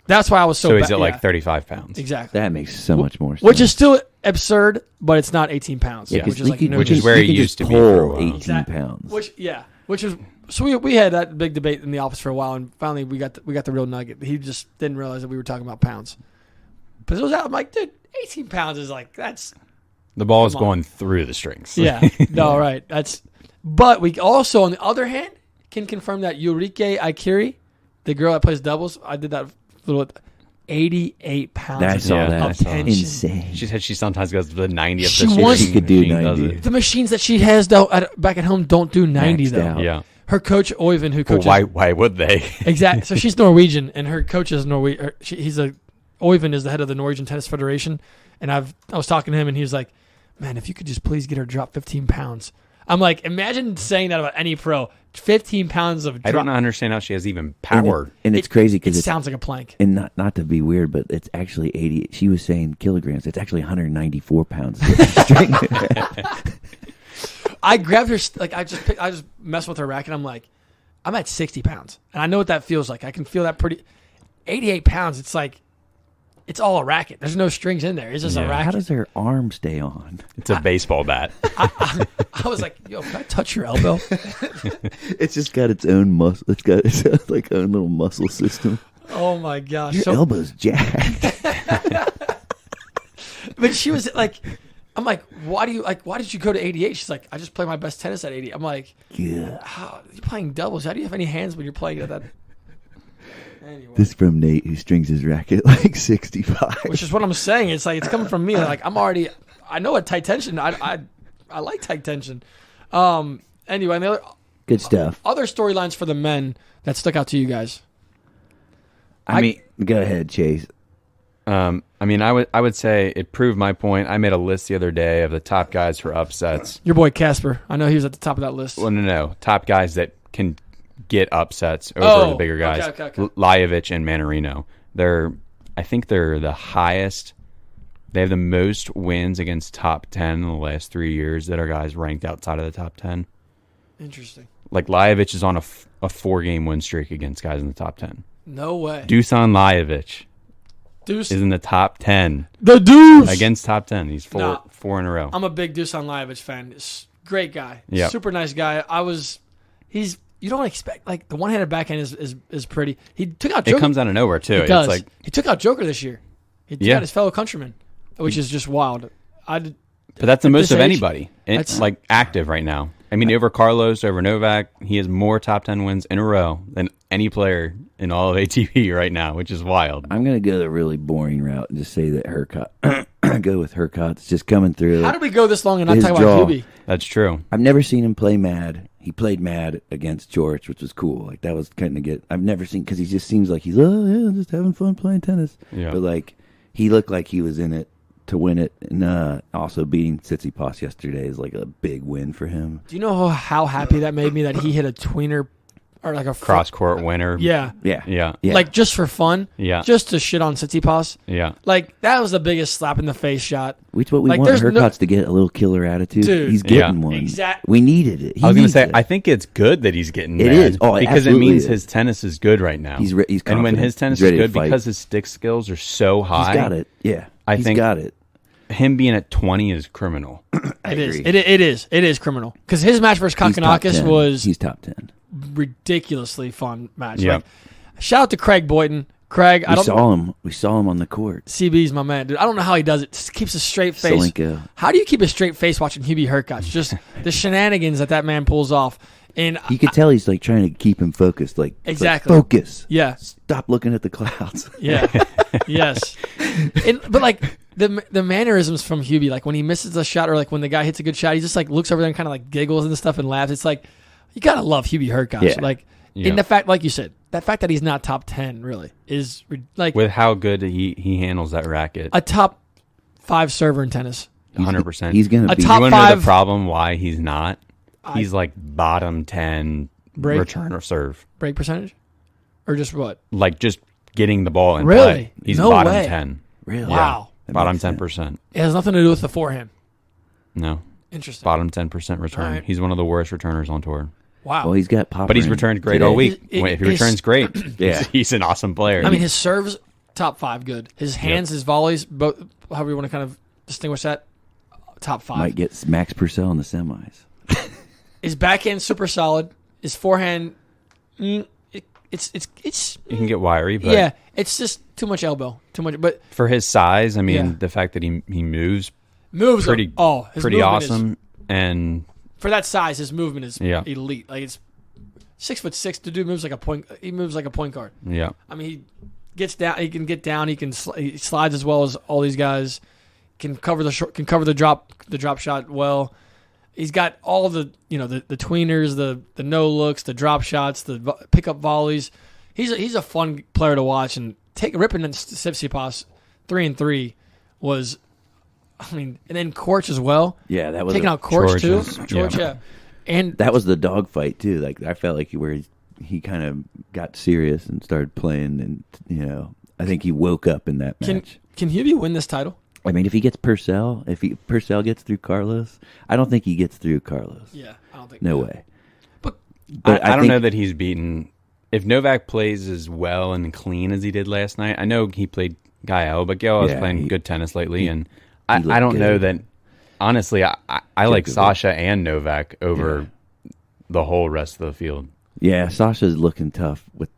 Speaker 1: That's why I was so.
Speaker 2: So he's at like 35 pounds.
Speaker 1: Exactly.
Speaker 3: That makes so much more sense.
Speaker 1: Which is still absurd, but it's not 18 pounds.
Speaker 3: Yeah,
Speaker 1: which
Speaker 2: is where he used to be for a while.
Speaker 3: 18 pounds.
Speaker 1: Which is so we had that big debate in the office for a while, and finally we got the real nugget. He just didn't realize that we were talking about pounds. But it was out. I'm like, dude, 18 pounds is like that's.
Speaker 2: The ball is going through the strings.
Speaker 1: Yeah. No, right. But we also, on the other hand, can confirm that Eureka Ikiri, the girl that plays doubles, I did that little 88 pounds.
Speaker 3: That's all
Speaker 1: That's
Speaker 3: insane.
Speaker 2: She said she sometimes goes to the 90th.
Speaker 3: She could do 90.
Speaker 1: The machines that she has though back at home don't do 90 though.
Speaker 3: Out.
Speaker 2: Yeah.
Speaker 1: Her coach Oyvind, who coaches.
Speaker 2: Well, why would they?
Speaker 1: Exactly. So she's Norwegian, and her coach is Norwegian. Oyvind is the head of the Norwegian Tennis Federation, and I was talking to him, and he was like, "Man, if you could just please get her drop 15 pounds." I'm like, imagine saying that about any pro. 15 pounds of drop.
Speaker 2: I don't understand how she has even power.
Speaker 3: And it's crazy because
Speaker 1: it sounds like a plank.
Speaker 3: And not to be weird, but it's actually 80. She was saying kilograms. It's actually 194 pounds.
Speaker 1: I grabbed her, like I just messed with her racket. I'm like, I'm at 60 pounds. And I know what that feels like. I can feel that pretty. 88 pounds, it's like, it's all a racket. There's no strings in there. It's just a racket.
Speaker 3: How does her arm stay on?
Speaker 2: It's a baseball bat.
Speaker 1: I was like, yo, can I touch your elbow?
Speaker 3: It's just got its own muscle. It's got its own, like own little muscle system.
Speaker 1: Oh my gosh.
Speaker 3: Your elbow's jacked.
Speaker 1: But she was like, I'm like, why did you go to 88? She's like, I just play my best tennis at 80. I'm like, how you're playing doubles? How do you have any hands when you're playing at that? Anyway. This
Speaker 3: is from Nate, who strings his racket like 65.
Speaker 1: Which is what I'm saying. It's like it's coming from me. Like I know what tight tension. I like tight tension. Anyway, the other
Speaker 3: good stuff.
Speaker 1: Other storylines for the men that stuck out to you guys.
Speaker 3: I mean, go ahead, Chase.
Speaker 2: I would say it proved my point. I made a list the other day of the top guys for upsets.
Speaker 1: Your boy Casper. I know he was at the top of that list.
Speaker 2: Well, no. Top guys that can get upsets over the bigger guys.
Speaker 1: Okay.
Speaker 2: Lajovic and Manarino. I think they're the highest. They have the most wins against top 10 in the last 3 years that are guys ranked outside of the top 10.
Speaker 1: Interesting.
Speaker 2: Like Lajovic is on a 4-game win streak against guys in the top 10.
Speaker 1: No way.
Speaker 2: Dusan Lajovic is in the top 10.
Speaker 1: The Deuce!
Speaker 2: Against top 10. He's four in a row.
Speaker 1: I'm a big Dusan Lajovic fan. Great guy.
Speaker 2: Yep.
Speaker 1: Super nice guy. I was you don't expect like the one-handed backhand is pretty. He took out
Speaker 2: It
Speaker 1: Joker.
Speaker 2: comes out of nowhere too.
Speaker 1: It does.
Speaker 2: It's like
Speaker 1: He took out Joker this year. He took out his fellow countryman, which is just wild.
Speaker 2: But that's the most of
Speaker 1: age,
Speaker 2: anybody. It's like active right now. I mean, over Carlos, over Novak, he has more top 10 wins in a row than any player in all of ATP right now, which is wild.
Speaker 3: I'm going to go the really boring route and just say that Hurkacz. Go with Hurkacz just coming through.
Speaker 1: How did we go this long and not
Speaker 3: His
Speaker 1: talk
Speaker 3: draw.
Speaker 1: about Hubie?
Speaker 2: That's true.
Speaker 3: I've never seen him play mad. He played mad against George, which was cool. Like that was kind of good. I've never seen because he just seems like he's just having fun playing tennis.
Speaker 2: Yeah.
Speaker 3: But like he looked like he was in it to win it, and also beating Tsitsipas yesterday is like a big win for him.
Speaker 1: Do you know how happy that made me that he hit a tweener or like a
Speaker 2: Cross court winner.
Speaker 1: Yeah.
Speaker 2: Yeah.
Speaker 1: Like just for fun.
Speaker 2: Yeah.
Speaker 1: Just to shit on Tsitsipas.
Speaker 2: Yeah.
Speaker 1: Like that was the biggest slap in the face shot.
Speaker 3: Which what we
Speaker 1: Like,
Speaker 3: want
Speaker 1: there's
Speaker 3: Hurkacz to get a little killer attitude.
Speaker 1: Dude.
Speaker 3: He's getting
Speaker 2: Yeah.
Speaker 3: one.
Speaker 1: Exactly.
Speaker 3: We needed it.
Speaker 2: I was going to say,
Speaker 3: it.
Speaker 2: I think it's good that he's getting
Speaker 3: It
Speaker 2: mad.
Speaker 3: is. Oh, it
Speaker 2: because it
Speaker 3: absolutely
Speaker 2: means
Speaker 3: is.
Speaker 2: his tennis is good right now.
Speaker 3: He's
Speaker 2: and when
Speaker 3: confident.
Speaker 2: his tennis
Speaker 3: He's
Speaker 2: is
Speaker 3: ready to
Speaker 2: good
Speaker 3: fight.
Speaker 2: because his stick skills are so high.
Speaker 3: He's got it. Yeah.
Speaker 2: I
Speaker 3: He's
Speaker 2: think-
Speaker 3: got it.
Speaker 2: Him being at 20 is criminal.
Speaker 1: It is.
Speaker 3: agree.
Speaker 1: It is criminal. Because his match versus
Speaker 3: He's top
Speaker 1: Kokkinakis
Speaker 3: 10.
Speaker 1: was
Speaker 3: He's top 10.
Speaker 1: ridiculously fun match.
Speaker 2: Yeah.
Speaker 1: Like, shout out to Craig Boyton. Craig,
Speaker 3: We saw him on the court.
Speaker 1: CB's my man, dude. I don't know how he does it. Just keeps a straight face.
Speaker 3: Solenko.
Speaker 1: How do you keep a straight face watching Hubie Hurkacz? Just the shenanigans that man pulls off. And
Speaker 3: You could tell he's like trying to keep him focused. Like
Speaker 1: Exactly.
Speaker 3: like, focus.
Speaker 1: yeah,
Speaker 3: Stop looking at the clouds.
Speaker 1: yeah, yes. But like the mannerisms from Hubie, like when he misses a shot or like when the guy hits a good shot, he just like looks over there and kind of like giggles and stuff and laughs. It's like you gotta love Hubie Hurkacz.
Speaker 3: Yeah.
Speaker 1: Like
Speaker 2: Yeah.
Speaker 1: in the fact, like you said, that fact that he's not top 10 really is like
Speaker 2: With how good he handles that racket.
Speaker 1: a top 5 server in tennis.
Speaker 2: 100%.
Speaker 3: He's gonna
Speaker 1: A
Speaker 3: be.
Speaker 1: top
Speaker 2: you want to know
Speaker 1: 5
Speaker 2: the problem why he's not? He's like bottom 10
Speaker 1: Break?
Speaker 2: return or serve.
Speaker 1: Break percentage, or just what?
Speaker 2: Like just getting the ball in
Speaker 1: Really?
Speaker 2: play. He's
Speaker 1: No
Speaker 2: bottom
Speaker 1: way.
Speaker 2: 10.
Speaker 3: Really?
Speaker 1: Wow.
Speaker 3: That
Speaker 2: Bottom
Speaker 3: makes sense.
Speaker 2: 10%.
Speaker 1: It has nothing to do with the forehand.
Speaker 2: No.
Speaker 1: Interesting.
Speaker 2: Bottom 10% return.
Speaker 1: All right.
Speaker 2: He's one of the worst returners on tour.
Speaker 1: Wow.
Speaker 3: Well, he's got Popper.
Speaker 2: But he's
Speaker 3: in
Speaker 2: returned great
Speaker 3: today.
Speaker 2: all week.
Speaker 1: It-
Speaker 2: If he
Speaker 1: his-
Speaker 2: returns great,
Speaker 3: Yeah.
Speaker 2: he's an awesome player.
Speaker 1: I mean, his serves top 5 good. His hands, his volleys, both. However you want to kind of distinguish that, top 5.
Speaker 3: Might get Max Purcell in the semis.
Speaker 1: His backhand super solid. His forehand, it's
Speaker 2: he can get wiry, but
Speaker 1: yeah. It's just too much elbow, too much. But
Speaker 2: for his size, I mean,
Speaker 1: Yeah.
Speaker 2: the fact that he moves
Speaker 1: moves
Speaker 2: pretty
Speaker 1: are, his
Speaker 2: pretty
Speaker 1: movement is-
Speaker 2: awesome, and
Speaker 1: for that size, his movement is
Speaker 2: Yeah.
Speaker 1: elite. Like it's 6'6". The dude moves like a point. He moves like a point guard.
Speaker 2: yeah,
Speaker 1: I mean, he gets down. He can get down. He can he slides as well as all these guys. Can cover the short. Can cover the drop shot well. He's got all the the tweeners, the no looks, the drop shots, the pickup volleys. He's a fun player to watch, and ripping in Tsitsipas 3-3 was, I mean, and then Korch as well.
Speaker 3: Yeah, that was
Speaker 1: Taking out Korch too.
Speaker 2: George,
Speaker 1: George, yeah. And
Speaker 3: that was the dogfight too. Like I felt like where he kind of got serious and started playing, and I think he woke up in that match.
Speaker 1: can Hubie win this title?
Speaker 3: I mean, if he gets Purcell, Purcell gets through Carlos, I don't think he gets through Carlos.
Speaker 1: Yeah, I don't think.
Speaker 3: No way.
Speaker 1: But
Speaker 3: But
Speaker 2: I don't
Speaker 3: think-
Speaker 2: know that he's beaten. If Novak plays as well and clean as he did last night, I know he played Gael, but Gael was
Speaker 3: Yeah,
Speaker 2: playing good tennis lately, and
Speaker 3: he
Speaker 2: I
Speaker 3: looked
Speaker 2: don't know
Speaker 3: good.
Speaker 2: that. Honestly, I like
Speaker 3: Djokovic.
Speaker 2: Sasha and Novak over the whole rest of the field.
Speaker 3: Yeah, Sasha's looking tough with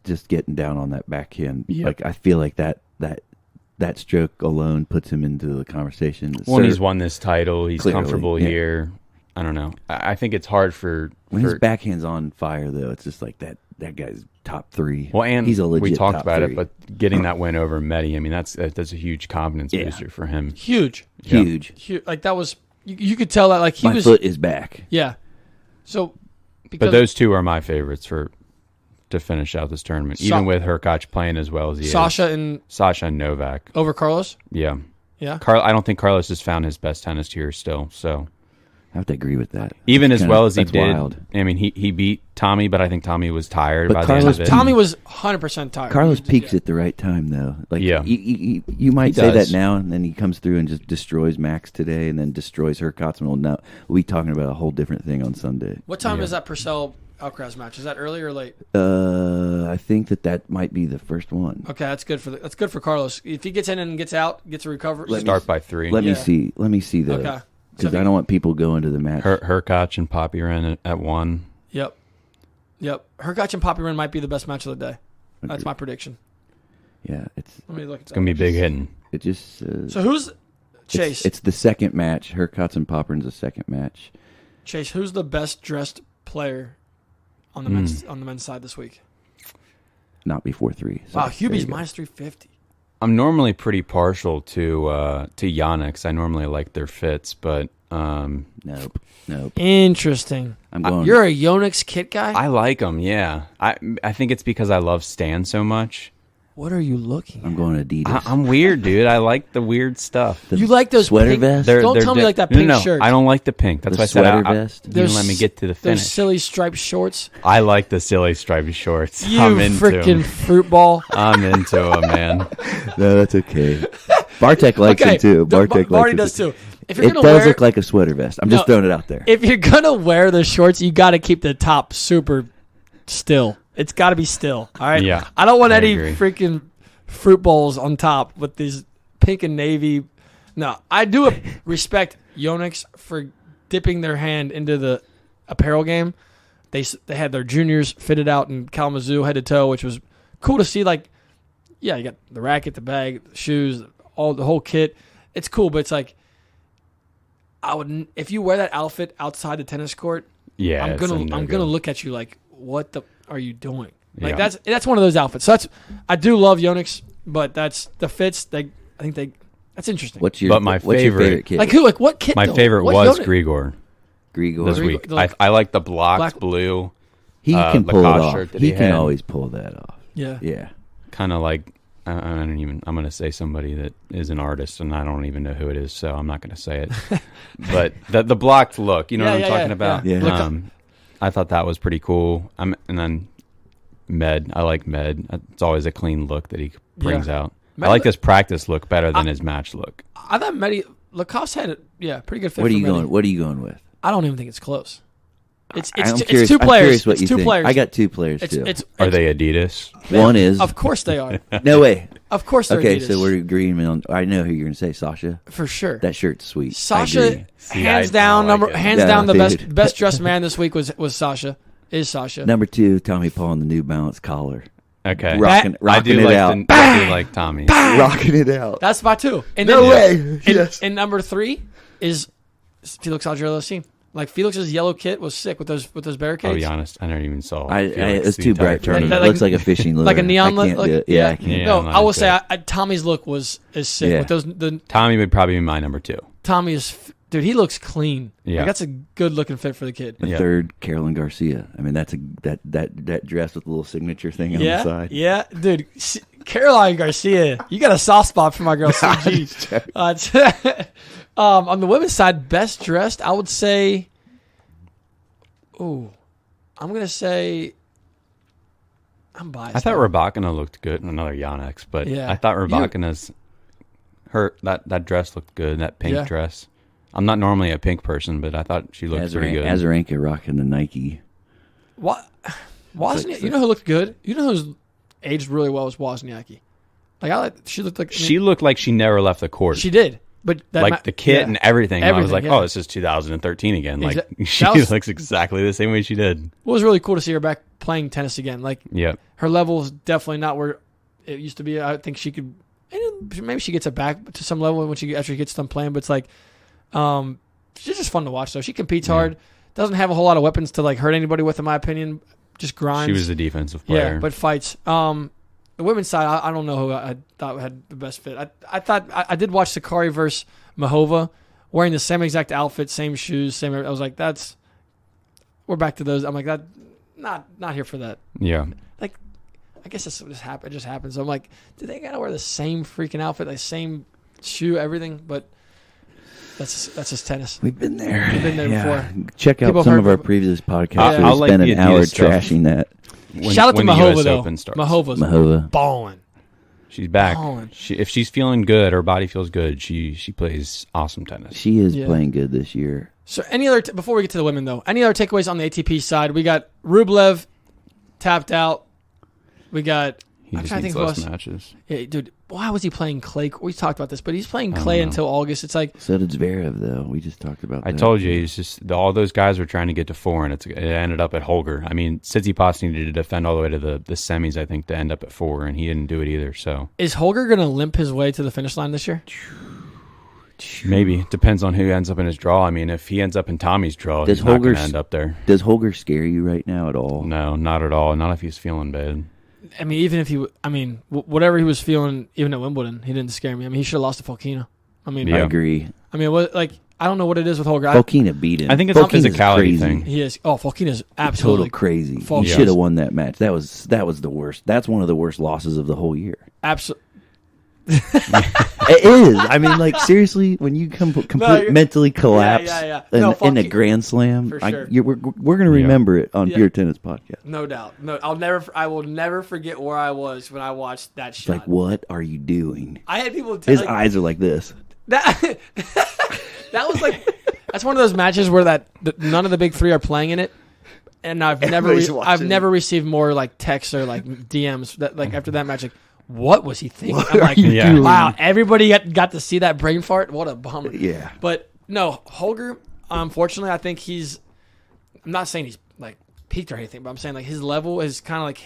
Speaker 3: just getting down on that backhand.
Speaker 2: Yep.
Speaker 3: Like I feel like that stroke alone puts him into the conversation.
Speaker 2: When he's won this title, he's
Speaker 3: Clearly,
Speaker 2: comfortable
Speaker 3: yeah.
Speaker 2: here. I don't know. I think it's hard for
Speaker 3: his backhand's on fire though, it's just like that guy's top 3.
Speaker 2: Well, and
Speaker 3: he's a legit
Speaker 2: we talked
Speaker 3: top
Speaker 2: about
Speaker 3: 3.
Speaker 2: it, but getting that win over Medi, I mean, that's a huge confidence
Speaker 3: Yeah.
Speaker 2: booster for him.
Speaker 1: huge,
Speaker 2: Yeah.
Speaker 3: Huge.
Speaker 1: like that was. You could tell that like he
Speaker 3: My
Speaker 1: was.
Speaker 3: foot is back.
Speaker 1: Yeah. So, because
Speaker 2: But those two are my favorites to finish out this tournament,
Speaker 1: Sa-
Speaker 2: even with Hurkacz playing as well as he
Speaker 1: Sasha
Speaker 2: is.
Speaker 1: and
Speaker 2: Sasha and Novak.
Speaker 1: over Carlos.
Speaker 2: Yeah.
Speaker 1: Yeah.
Speaker 2: I don't think Carlos has found his best tennis here still. So
Speaker 3: I have to agree with that.
Speaker 2: even as
Speaker 3: Kinda-
Speaker 2: well as he
Speaker 3: that's
Speaker 2: did,
Speaker 3: wild.
Speaker 2: I mean, he beat Tommy, but I think Tommy was tired
Speaker 3: But
Speaker 2: by the
Speaker 3: Carlos-
Speaker 2: end of it.
Speaker 1: Tommy was 100% tired.
Speaker 3: Carlos
Speaker 1: He-
Speaker 3: peaks
Speaker 1: yeah.
Speaker 3: at the right time, though. Like,
Speaker 2: Yeah.
Speaker 3: you might
Speaker 2: He
Speaker 3: say
Speaker 2: does.
Speaker 3: that now, and then he comes through and just destroys Max today, and then destroys Hurkacz. We'll be talking about a whole different thing on Sunday.
Speaker 1: What time
Speaker 2: Yeah.
Speaker 1: is that Purcell Alcaraz match? Is that early or late?
Speaker 3: I think that might be the first one.
Speaker 1: Okay, that's good for Carlos. If he gets in and gets out, gets a recover.
Speaker 2: Start by 3.
Speaker 3: Let
Speaker 1: Yeah.
Speaker 3: me see though,
Speaker 1: Okay.
Speaker 3: because I don't want people going to the match.
Speaker 2: Hurkacz and Poppy are in at 1.
Speaker 1: Yep. Hurkacz and Popyrin might be the best match of the day. That's my prediction.
Speaker 3: Yeah,
Speaker 1: Let me look at
Speaker 2: It's going to be big hitting.
Speaker 3: It just
Speaker 1: So who's Chase?
Speaker 3: It's the second match. Hurkacz and Popyrin's the second match.
Speaker 1: Chase, who's the best dressed player on the men's side this week?
Speaker 3: Not before 3. So
Speaker 1: Wow, Hubie's minus 350.
Speaker 2: I'm normally pretty partial to Yonex. I normally like their fits, but
Speaker 3: Nope.
Speaker 1: Interesting. You're a Yonex kit guy?
Speaker 2: I like them, yeah. I think it's because I love Stan so much.
Speaker 1: What are you looking at?
Speaker 3: I'm going Adidas.
Speaker 2: I'm weird, dude. I like the weird stuff.
Speaker 1: You like those
Speaker 3: sweater
Speaker 1: pink,
Speaker 3: vests?
Speaker 1: Don't tell me like that pink shirt.
Speaker 2: I don't like the pink. That's why I said
Speaker 3: sweater vest?
Speaker 2: you didn't let me get to the finish.
Speaker 1: Those silly striped shorts.
Speaker 2: I like the silly striped shorts.
Speaker 1: You
Speaker 2: I'm into
Speaker 1: freaking
Speaker 2: 'em.
Speaker 1: fruit ball.
Speaker 2: I'm into them, man.
Speaker 3: No, that's okay. Bartek likes it too. Bartek
Speaker 1: Barty
Speaker 3: likes
Speaker 1: does
Speaker 3: it
Speaker 1: too.
Speaker 3: It does look like a sweater vest. I'm just throwing it out there.
Speaker 1: If you're gonna wear the shorts, you got to keep the top super still. It's got to be still. All right.
Speaker 2: Yeah.
Speaker 1: I don't want any
Speaker 2: agree.
Speaker 1: freaking fruit bowls on top with these pink and navy. No, I do respect Yonex for dipping their hand into the apparel game. They had their juniors fitted out in Kalamazoo head to toe, which was cool to see. Like, yeah, you got the racket, the bag, the shoes, the whole kit. It's cool, but it's like, if you wear that outfit outside the tennis court,
Speaker 2: Yeah,
Speaker 1: I'm gonna look at you like, what the are you doing? Like
Speaker 2: Yeah.
Speaker 1: that's one of those outfits. So I do love Yonex, but that's the fits. That's interesting.
Speaker 3: What's your favorite kit?
Speaker 1: Like who? Like what kit?
Speaker 2: My
Speaker 1: though?
Speaker 2: favorite
Speaker 1: What
Speaker 2: was
Speaker 1: Yonex?
Speaker 2: Grigor this week.
Speaker 1: Like-
Speaker 2: I like the blocked
Speaker 1: Black-
Speaker 2: blue.
Speaker 3: He can pull it
Speaker 2: Lacoste
Speaker 3: off.
Speaker 2: shirt that
Speaker 3: He
Speaker 2: he
Speaker 3: can
Speaker 2: had.
Speaker 3: always pull that off.
Speaker 1: Yeah.
Speaker 3: Yeah.
Speaker 2: Kind of like I'm going to say somebody that is an artist, and I don't even know who it is, so I'm not going to say it. But the blocked look, you know what I'm talking about?
Speaker 3: Yeah.
Speaker 2: I thought that was pretty cool. And then Med, I like Med. It's always a clean look that he brings out.
Speaker 1: Med,
Speaker 2: I like his practice look better than his match look.
Speaker 1: I thought Lacoste had pretty good fit.
Speaker 3: What are
Speaker 1: for
Speaker 3: you
Speaker 1: Medi.
Speaker 3: going? What are you going with?
Speaker 1: I don't even think it's close. It's
Speaker 3: I'm
Speaker 1: two
Speaker 3: curious
Speaker 1: players.
Speaker 3: what you
Speaker 1: It's two
Speaker 3: think.
Speaker 1: players.
Speaker 3: I got two players too.
Speaker 2: Are they Adidas?
Speaker 3: One is.
Speaker 1: Of course they are.
Speaker 3: No way.
Speaker 1: Of course they're
Speaker 3: Okay,
Speaker 1: Adidas.
Speaker 3: so we're agreeing on. I know who you're going to say, Sasha.
Speaker 1: For sure.
Speaker 3: That shirt's sweet. I
Speaker 1: Sasha,
Speaker 3: agree.
Speaker 1: hands
Speaker 2: I
Speaker 1: down,
Speaker 2: like it.
Speaker 1: hands
Speaker 3: Yeah,
Speaker 1: down, the
Speaker 3: dude.
Speaker 1: best dressed man this week was Sasha. Is Sasha?
Speaker 3: Number 2, Tommy Paul in the New Balance collar,
Speaker 2: Okay.
Speaker 3: rocking
Speaker 2: I do
Speaker 3: it
Speaker 2: like
Speaker 3: out,
Speaker 2: I do like Tommy.
Speaker 3: rocking it out.
Speaker 1: That's my 2. And
Speaker 3: No
Speaker 1: then,
Speaker 3: way. Yes.
Speaker 1: And number 3 is Felix Auger-Aliassime. Like Felix's yellow kit was sick with those
Speaker 2: Oh,
Speaker 1: barricades.
Speaker 2: be honest, I never even saw.
Speaker 3: It was
Speaker 2: the
Speaker 3: too
Speaker 2: entire
Speaker 3: bright for me.
Speaker 2: tournament.
Speaker 3: It looks like a fishing lure.
Speaker 1: like a neon
Speaker 3: I
Speaker 1: look.
Speaker 3: can't
Speaker 1: Like,
Speaker 3: do it. Yeah, I can't.
Speaker 2: Yeah,
Speaker 1: No,
Speaker 2: I'm not
Speaker 1: I will
Speaker 2: into
Speaker 1: say
Speaker 2: it.
Speaker 1: Tommy's look is sick
Speaker 3: Yeah.
Speaker 1: with those. The
Speaker 2: Tommy would probably be my number 2.
Speaker 1: Tommy is dude. He looks clean.
Speaker 2: Yeah.
Speaker 1: Like, that's a good looking fit for the kid.
Speaker 3: The
Speaker 2: Yeah.
Speaker 3: third, Carolyn Garcia. I mean, that's that dress with the little signature thing on the side.
Speaker 1: Yeah, dude. Caroline Garcia, you got a soft spot for my girl CG. On the women's side, best dressed, I would say. Ooh, I'm gonna say. I'm biased.
Speaker 2: I thought
Speaker 1: though.
Speaker 2: Rybakina looked good. Another Yonex, but
Speaker 1: Yeah.
Speaker 2: I thought Rybakina's that dress looked good. That pink dress. I'm not normally a pink person, but I thought she looked pretty good.
Speaker 3: Azarenka rocking the Nike.
Speaker 1: What? Wozniacki, you know who looked good? You know who's aged really well was Wozniacki. Like she looked like
Speaker 2: She looked like she never left the court.
Speaker 1: She did, but
Speaker 2: like the kit and everything. I was like,
Speaker 1: yeah.
Speaker 2: oh, this is 2013 again. Like she
Speaker 1: That was-
Speaker 2: looks exactly the same way she did.
Speaker 1: It was really cool to see her back playing tennis again. Like
Speaker 2: Yeah.
Speaker 1: her level is definitely not where it used to be. I think she could, and maybe she gets it back to some level after she gets done playing. But it's like, she's just fun to watch. Though she competes hard, doesn't have a whole lot of weapons to like hurt anybody with, in my opinion. Just grinds.
Speaker 2: She was a defensive player.
Speaker 1: Yeah, but fights. The women's side, I don't know who I thought had the best fit. I thought I did watch Sakari versus Mahova, wearing the same exact outfit, same shoes, same. I was like, we're back to those. I'm like, that not here for that.
Speaker 2: Yeah.
Speaker 1: Like, I guess it just happens. I'm like, do they gotta wear the same freaking outfit, the same shoe, everything? But that's just tennis.
Speaker 3: We've been there.
Speaker 1: We've been there before.
Speaker 3: Check out
Speaker 1: People
Speaker 3: some
Speaker 1: heard
Speaker 3: of our
Speaker 1: of-
Speaker 3: previous podcasts.
Speaker 2: I'll
Speaker 3: We'll
Speaker 2: like
Speaker 3: spend
Speaker 2: the
Speaker 3: an hour
Speaker 2: Adidas stuff.
Speaker 3: trashing that.
Speaker 1: Shout out to
Speaker 2: when the
Speaker 1: Mahova
Speaker 2: US
Speaker 1: though.
Speaker 2: Open starts.
Speaker 1: Mahova's
Speaker 3: Mahova.
Speaker 1: balling.
Speaker 2: She's back.
Speaker 1: Balling.
Speaker 2: If she's feeling good, her body feels good. She plays awesome tennis.
Speaker 3: She is playing good this year.
Speaker 1: So any other before we get to the women though, any other takeaways on the ATP side? We got Rublev tapped out. We got
Speaker 2: He just needs less matches.
Speaker 1: Yeah, dude, why was he playing Clay? We talked about this, but he's playing Clay until August. It's like
Speaker 3: so did Zverev though. We just talked about.
Speaker 2: I told you, he's just all those guys were trying to get to 4, and it ended up at Holger. I mean, Tsitsipas needed to defend all the way to the semis, I think, to end up at 4, and he didn't do it either. So
Speaker 1: is Holger going to limp his way to the finish line this year?
Speaker 2: Maybe. Depends on who ends up in his draw. I mean, if he ends up in Tommy's draw, he's not going to end up there.
Speaker 3: Does Holger scare you right now at all?
Speaker 2: No, not at all. Not if he's feeling bad.
Speaker 1: I mean, even if he, whatever he was feeling, even at Wimbledon, he didn't scare me. I mean, he should have lost to Falkina. I mean,
Speaker 3: I agree.
Speaker 1: I mean, I don't know what it is with Holger.
Speaker 3: Falkina beat him.
Speaker 2: I think it's a physicality thing.
Speaker 1: He is. Oh, Falkina's absolutely
Speaker 3: total crazy. He should have won that match. That was the worst. That's one of the worst losses of the whole year.
Speaker 1: Absolutely.
Speaker 3: It is. I mean, like, seriously, when you mentally collapse in a Grand Slam,
Speaker 1: for sure.
Speaker 3: we're going to remember it on Pure Tennis Podcast.
Speaker 1: No doubt. No, I will never forget where I was when I watched that shot.
Speaker 3: Like, what are you doing?
Speaker 1: I had people.
Speaker 3: His eyes are like this.
Speaker 1: That was like that's one of those matches where none of the big three are playing in it, and I've never received more like texts or like DMs that like after that match like. What was he thinking? I'm like, wow, everybody got to see that brain fart. What a bummer.
Speaker 3: Yeah.
Speaker 1: But no, Holger, unfortunately, I think I'm not saying he's like peaked or anything, but I'm saying like his level has kind of like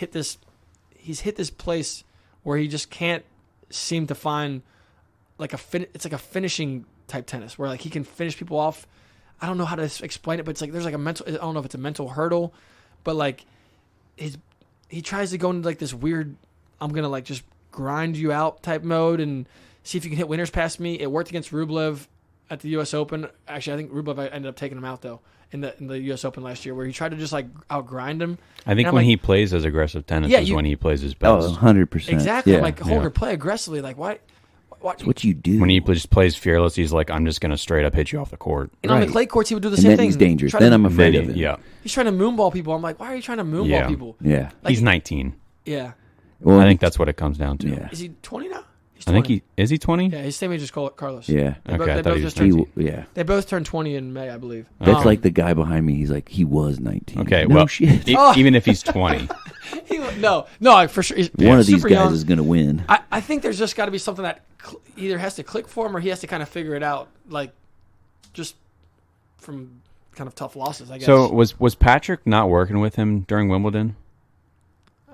Speaker 1: he's hit this place where he just can't seem to find like it's like a finishing type tennis where like he can finish people off. I don't know how to explain it, but it's like there's like I don't know if it's a mental hurdle, but like he tries to go into like this weird, I'm going to like just grind you out type mode and see if you can hit winners past me. It worked against Rublev at the U.S. Open. Actually, I think Rublev ended up taking him out though in the U.S. Open last year, where he tried to just like outgrind him.
Speaker 2: I think when he plays as aggressive tennis is when he plays his best.
Speaker 3: Oh, 100%.
Speaker 1: Exactly.
Speaker 3: Yeah.
Speaker 1: I'm like, Holger, play aggressively. Like, why?
Speaker 3: It's what you do.
Speaker 2: When he just plays fearless, he's like, I'm just going to straight up hit you off the court.
Speaker 1: And on the clay courts, he would do the
Speaker 3: and
Speaker 1: same
Speaker 3: then
Speaker 1: thing.
Speaker 3: He's dangerous. Then I'm afraid of him.
Speaker 2: Yeah.
Speaker 1: He's trying to moonball people. I'm like, why are you trying to moonball people?
Speaker 3: Yeah.
Speaker 1: Like,
Speaker 2: he's 19.
Speaker 1: Yeah.
Speaker 2: Well, I think that's what it comes down to.
Speaker 3: Yeah.
Speaker 1: Is he 20 now?
Speaker 2: I think is he 20?
Speaker 1: Yeah, his same age as Carlos.
Speaker 3: Yeah.
Speaker 2: I thought he was 20.
Speaker 1: They both turned 20 in May, I believe.
Speaker 3: That's like the guy behind me. He's like, he was 19.
Speaker 2: Okay,
Speaker 3: no
Speaker 2: well,
Speaker 3: shit.
Speaker 2: Even if he's 20.
Speaker 1: No, for sure.
Speaker 3: One of these guys
Speaker 1: young.
Speaker 3: is going to win.
Speaker 1: I think there's just got to be something that either has to click for him or he has to kind of figure it out, like just from kind of tough losses, I guess.
Speaker 2: So was Patrick not working with him during Wimbledon?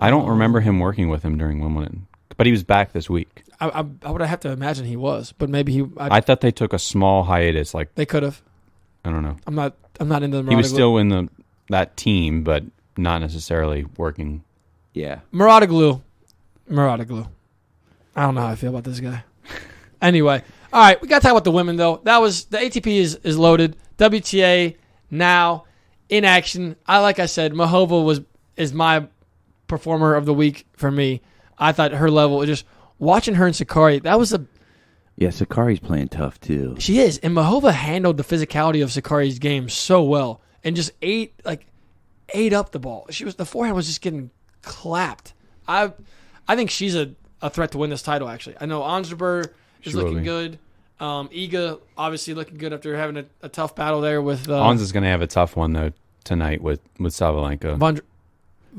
Speaker 2: I don't remember him working with him during Wimbledon, but he was back this week.
Speaker 1: I would have to imagine he was, but maybe he.
Speaker 2: I thought they took a small hiatus. Like
Speaker 1: they could have.
Speaker 2: I don't know.
Speaker 1: I'm not into the.
Speaker 2: He was still in that team, but not necessarily working.
Speaker 3: Yeah.
Speaker 1: Muratoglu. I don't know how I feel about this guy. Anyway, all right, we got to talk about the women though. That was the ATP is loaded. WTA now in action. Like I said, Mahova is my performer of the week for me. I thought her level, just watching her and Sakari, that was
Speaker 3: Sakari's playing tough too.
Speaker 1: She is, and Mahova handled the physicality of Sakari's game so well, and just ate up the ball. The forehand was just getting clapped. I think she's a threat to win this title. Actually, I know Ansberger is looking good. Iga obviously looking good after having a tough battle there with.
Speaker 2: Ons is going to have a tough one though tonight with Sabalenka.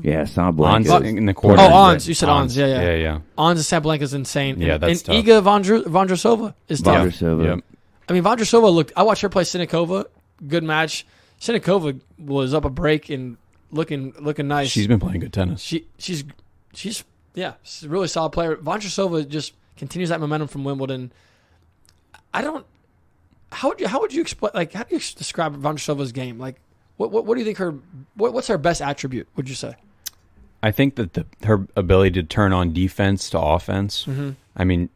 Speaker 3: Sabalenka
Speaker 2: in the quarter.
Speaker 1: Oh, Ons. You said Ons.
Speaker 2: Yeah.
Speaker 1: Ons and Sabalenka is insane.
Speaker 2: Yeah, that's tough.
Speaker 1: Iga Vondrousova is tough.
Speaker 3: Vondrousova.
Speaker 2: Yep.
Speaker 1: I mean, Vondrousova I watched her play Sinikova. Good match. Sinikova was up a break and looking nice.
Speaker 2: She's been playing good tennis.
Speaker 1: She's a really solid player. Vondrousova just continues that momentum from Wimbledon. How would you explain? Like, how do you describe Vondrousova's game? Like, what do you think what's her best attribute? Would you say?
Speaker 2: I think that her ability to turn on defense to offense. Mm-hmm. I mean,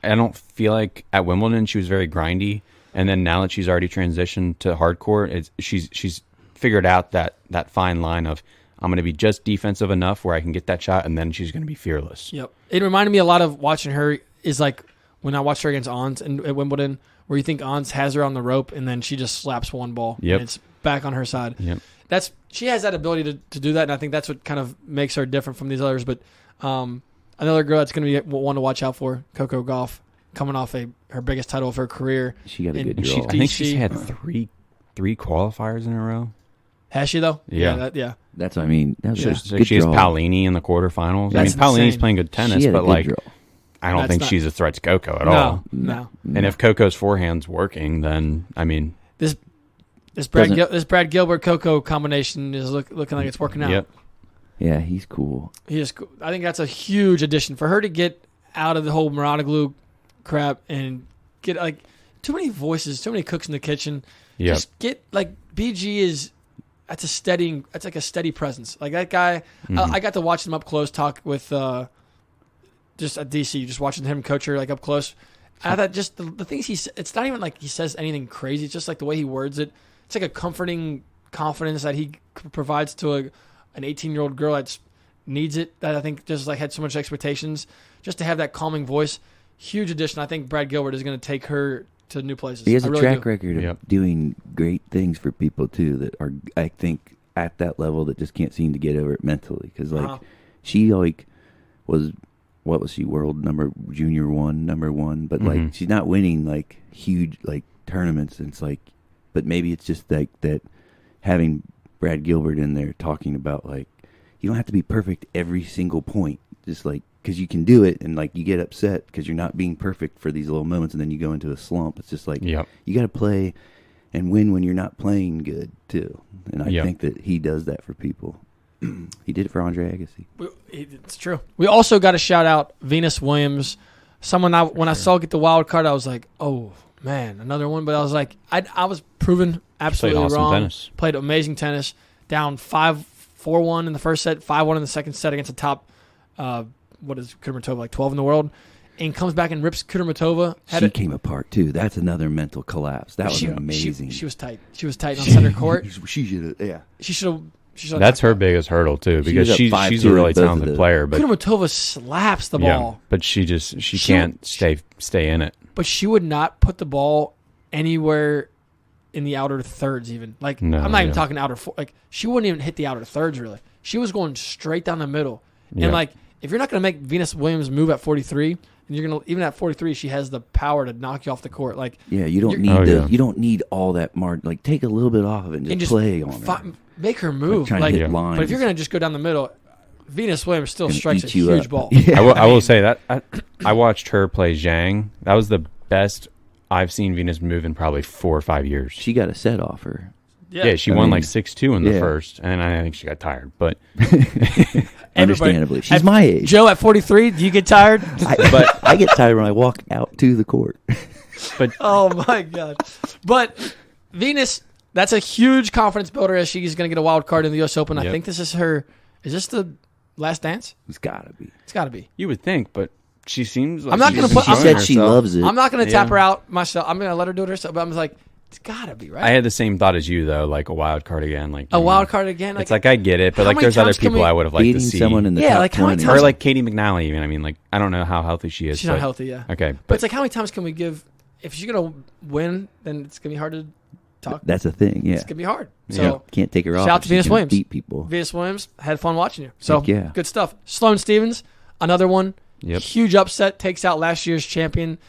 Speaker 2: I don't feel like at Wimbledon she was very grindy, and then now that she's already transitioned to hardcourt, she's figured out that fine line of I'm going to be just defensive enough where I can get that shot, and then she's going to be fearless.
Speaker 1: Yep. It reminded me a lot of watching her is like when I watched her against Ons at Wimbledon, where you think Ons has her on the rope, and then she just slaps one ball.
Speaker 2: Yep.
Speaker 1: And it's back on her side.
Speaker 2: Yep.
Speaker 1: She has that ability to do that, and I think that's what kind of makes her different from these others. But another girl that's going to be one to watch out for, Coco Gauff, coming off her biggest title of her career.
Speaker 3: She got a good draw.
Speaker 2: I think she's had three qualifiers in a row.
Speaker 1: Has she though?
Speaker 2: Yeah.
Speaker 3: That's what I mean. That was
Speaker 2: She has Paolini in the quarterfinals.
Speaker 1: That's
Speaker 2: Paolini's playing good tennis, but like,
Speaker 3: draw.
Speaker 2: I don't think she's a threat to Coco at all.
Speaker 1: No.
Speaker 2: And if Coco's forehand's working, then I mean,
Speaker 1: this Brad Gilbert Coco combination is looking like it's working out.
Speaker 2: Yep.
Speaker 3: Yeah, he's cool.
Speaker 1: He is cool. I think that's a huge addition for her to get out of the whole Moratoglu crap and get like too many voices, too many cooks in the kitchen.
Speaker 2: Yep.
Speaker 1: Just get like BG is. That's like a steady presence. Like that guy, I got to watch him up close. Talk with just at DC, just watching him coach her like up close. I thought just the things it's not even like he says anything crazy. It's just like the way he words it. It's like a comforting confidence that he provides to an 18-year-old girl that needs it. That I think just like had so much expectations. Just to have that calming voice, huge addition. I think Brad Gilbert is going to take her to new places.
Speaker 3: He has a track record of doing great things for people too that are, I think, at that level that just can't seem to get over it mentally. Because like she like was, what was she, world number one, but like she's not winning like huge like tournaments. And it's like, but maybe it's just like that having Brad Gilbert in there talking about like you don't have to be perfect every single point, just like. Because you can do it, and like you get upset because you're not being perfect for these little moments, and then you go into a slump. It's just like you got to play and win when you're not playing good too. And I think that he does that for people. He did it for Andre Agassi.
Speaker 1: It's true. We also got to shout out Venus Williams. Someone when I saw get the wild card, I was like, oh man, another one. But I was like, I was proven absolutely
Speaker 2: awesome
Speaker 1: wrong.
Speaker 2: Tennis.
Speaker 1: Played amazing tennis. Down 5-4-1 in the first set, 5-1 in the second set against the top. What is Kudermetova, like 12 in the world, and comes back and rips Kudermetova.
Speaker 3: She came apart too. That's another mental collapse. That was amazing.
Speaker 1: She was tight. She was tight on center court.
Speaker 3: She should have. Yeah.
Speaker 1: She should have.
Speaker 2: That's her biggest hurdle too, because she's a really talented player. But
Speaker 1: Kudermetova slaps the ball.
Speaker 2: But she can't stay in it.
Speaker 1: But she would not put the ball anywhere in the outer thirds. Even like I'm not even talking outer four. Like she wouldn't even hit the outer thirds really. She was going straight down the middle, and like. If you're not going to make Venus Williams move at 43, and you're going to even at 43, she has the power to knock you off the court. Like
Speaker 3: you don't need you don't need all that margin. Like take a little bit off of it and just play on her.
Speaker 1: Make her move. Like, but if you're going to just go down the middle, Venus Williams still strikes a huge ball.
Speaker 2: Yeah. I will say that I watched her play Zhang. That was the best I've seen Venus move in probably 4 or 5 years.
Speaker 3: She got a set off her.
Speaker 2: Yeah, she won like 6-2 in the first, and I think she got tired. But
Speaker 3: understandably, she's my age.
Speaker 1: Joe, at 43, do you get tired?
Speaker 3: I get tired when I walk out to the court.
Speaker 2: But
Speaker 1: oh my god! But Venus, that's a huge confidence builder as she's going to get a wild card in the U.S. Open. I think this is her. Is this the last dance?
Speaker 3: It's got to be.
Speaker 1: It's got to be.
Speaker 2: You would think, but she seems like
Speaker 1: I'm not going to put.
Speaker 3: She said she loves it.
Speaker 1: I'm not going to tap her out myself. I'm going to let her do it herself. But I'm like. It's gotta be, right?
Speaker 2: I had the same thought as you, though, like a wild card again. Like
Speaker 1: a wild card again?
Speaker 2: It's like I get it, but like there's other people I would have liked to see.
Speaker 3: Someone in the top 20.
Speaker 2: Or like Katie McNally, even. I mean, like, I don't know how healthy she is.
Speaker 1: She's not healthy, yeah.
Speaker 2: Okay.
Speaker 1: But it's like, how many times can we give... If she's going to win, then it's going to be hard to talk.
Speaker 3: That's a thing, yeah.
Speaker 1: It's going to be hard. So
Speaker 3: can't take her off.
Speaker 1: Shout out to Venus Williams.
Speaker 3: Beat people.
Speaker 1: Venus Williams, had fun watching you. So, good stuff. Sloane Stephens, another one. Huge upset, takes out last year's champion,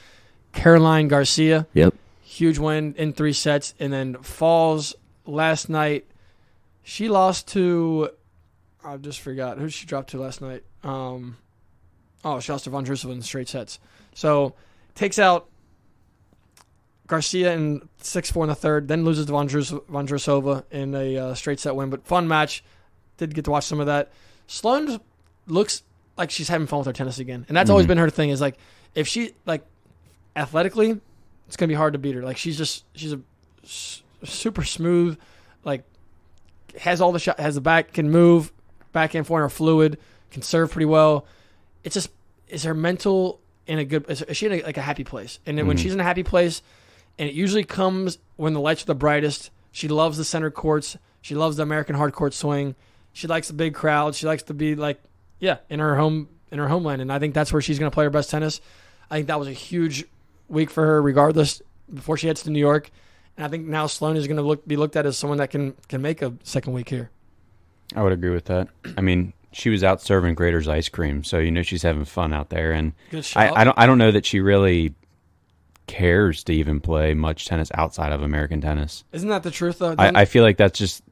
Speaker 1: Caroline Garcia.
Speaker 3: Yep.
Speaker 1: Huge win in 3 sets, and then falls last night. She lost to, I just forgot who she dropped to last night. She lost to Von Drusova in straight sets. So takes out Garcia in 6-4 in the third, then loses to Von Drusova in a straight set win. But fun match. Did get to watch some of that. Sloane looks like she's having fun with her tennis again, and that's always been her thing. Is like if she like athletically. It's gonna be hard to beat her. Like she's a super smooth, like has all the shot, has the back, can move back and forth, are fluid, can serve pretty well. It's just is her mental in a good? Is she in a happy place? And then when she's in a happy place, and it usually comes when the lights are the brightest. She loves the center courts. She loves the American hard court swing. She likes the big crowd. She likes to be like in her homeland. And I think that's where she's gonna play her best tennis. I think that was a huge week for her regardless before she heads to New York. And I think now Sloane is going to be looked at as someone that can make a second week here.
Speaker 2: I would agree with that. I mean, she was out serving Grater's ice cream, so she's having fun out there. And I don't know that she really cares to even play much tennis outside of American tennis.
Speaker 1: Isn't that the truth, though?
Speaker 2: I feel like that's just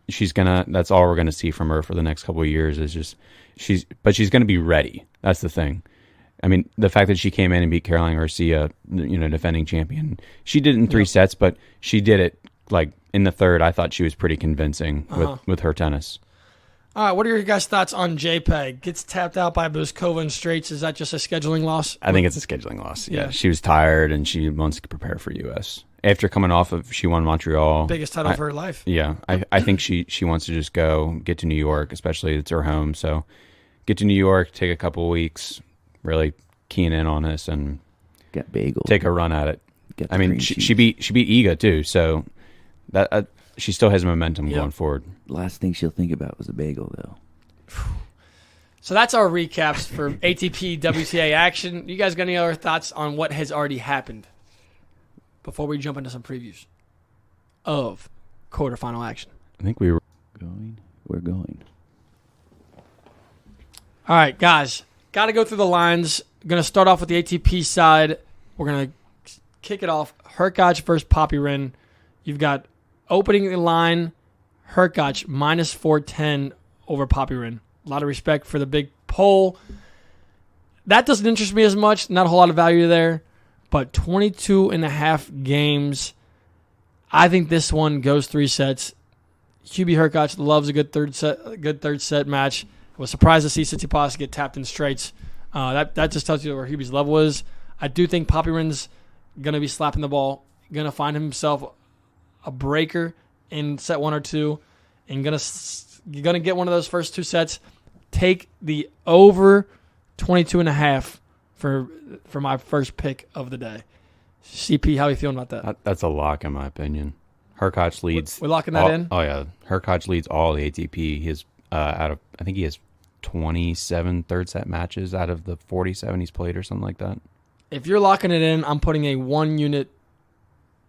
Speaker 2: that's all we're gonna see from her for the next couple of years. Is just she's gonna be ready. That's the thing. I mean, the fact that she came in and beat Caroline Garcia, defending champion, she did it in 3 sets, but she did it like in the third. I thought she was pretty convincing with her tennis.
Speaker 1: All right, what are your guys' thoughts on JPEG? Gets tapped out by Bouzkova in straights. Is that just a scheduling loss?
Speaker 2: I think it's a scheduling loss. Yeah, she was tired and she wants to prepare for U.S. After coming off of, she won Montreal.
Speaker 1: Biggest title of her life.
Speaker 2: Yeah, I think she wants to just go, get to New York, especially it's her home. So get to New York, take a couple of weeks, really keying in on this and
Speaker 3: get bagel.
Speaker 2: Take a run at it. I mean, she beat Iga too, so that she still has momentum going forward.
Speaker 3: Last thing she'll think about was a bagel, though.
Speaker 1: So that's our recaps for ATP WTA action. You guys got any other thoughts on what has already happened before we jump into some previews of quarterfinal action?
Speaker 2: I think we're
Speaker 3: going.
Speaker 1: All right, guys. Got to go through the lines. Going to start off with the ATP side. We're going to kick it off. Hurkacz versus Popyrin. You've got opening the line, Hurkacz minus 410 over Popyrin. A lot of respect for the big pole. That doesn't interest me as much. Not a whole lot of value there. But 22.5 games. I think this one goes 3 sets. Hubie Hurkacz loves a good third set match. I was surprised to see Tsitsipas get tapped in straights. That just tells you where Hubie's level is. I do think Popyrin's going to be slapping the ball, going to find himself a breaker in set 1 or 2, and you're going to get one of those first 2 sets. Take the over 22.5 for my first pick of the day. CP, how are you feeling about that?
Speaker 2: That's a lock in my opinion. Hurkacz leads.
Speaker 1: We're locking that in?
Speaker 2: Oh, yeah. Hurkacz leads all the ATP. I think he has 27 third set matches out of the 47 he's played or something like that.
Speaker 1: If you're locking it in, I'm putting a 1-unit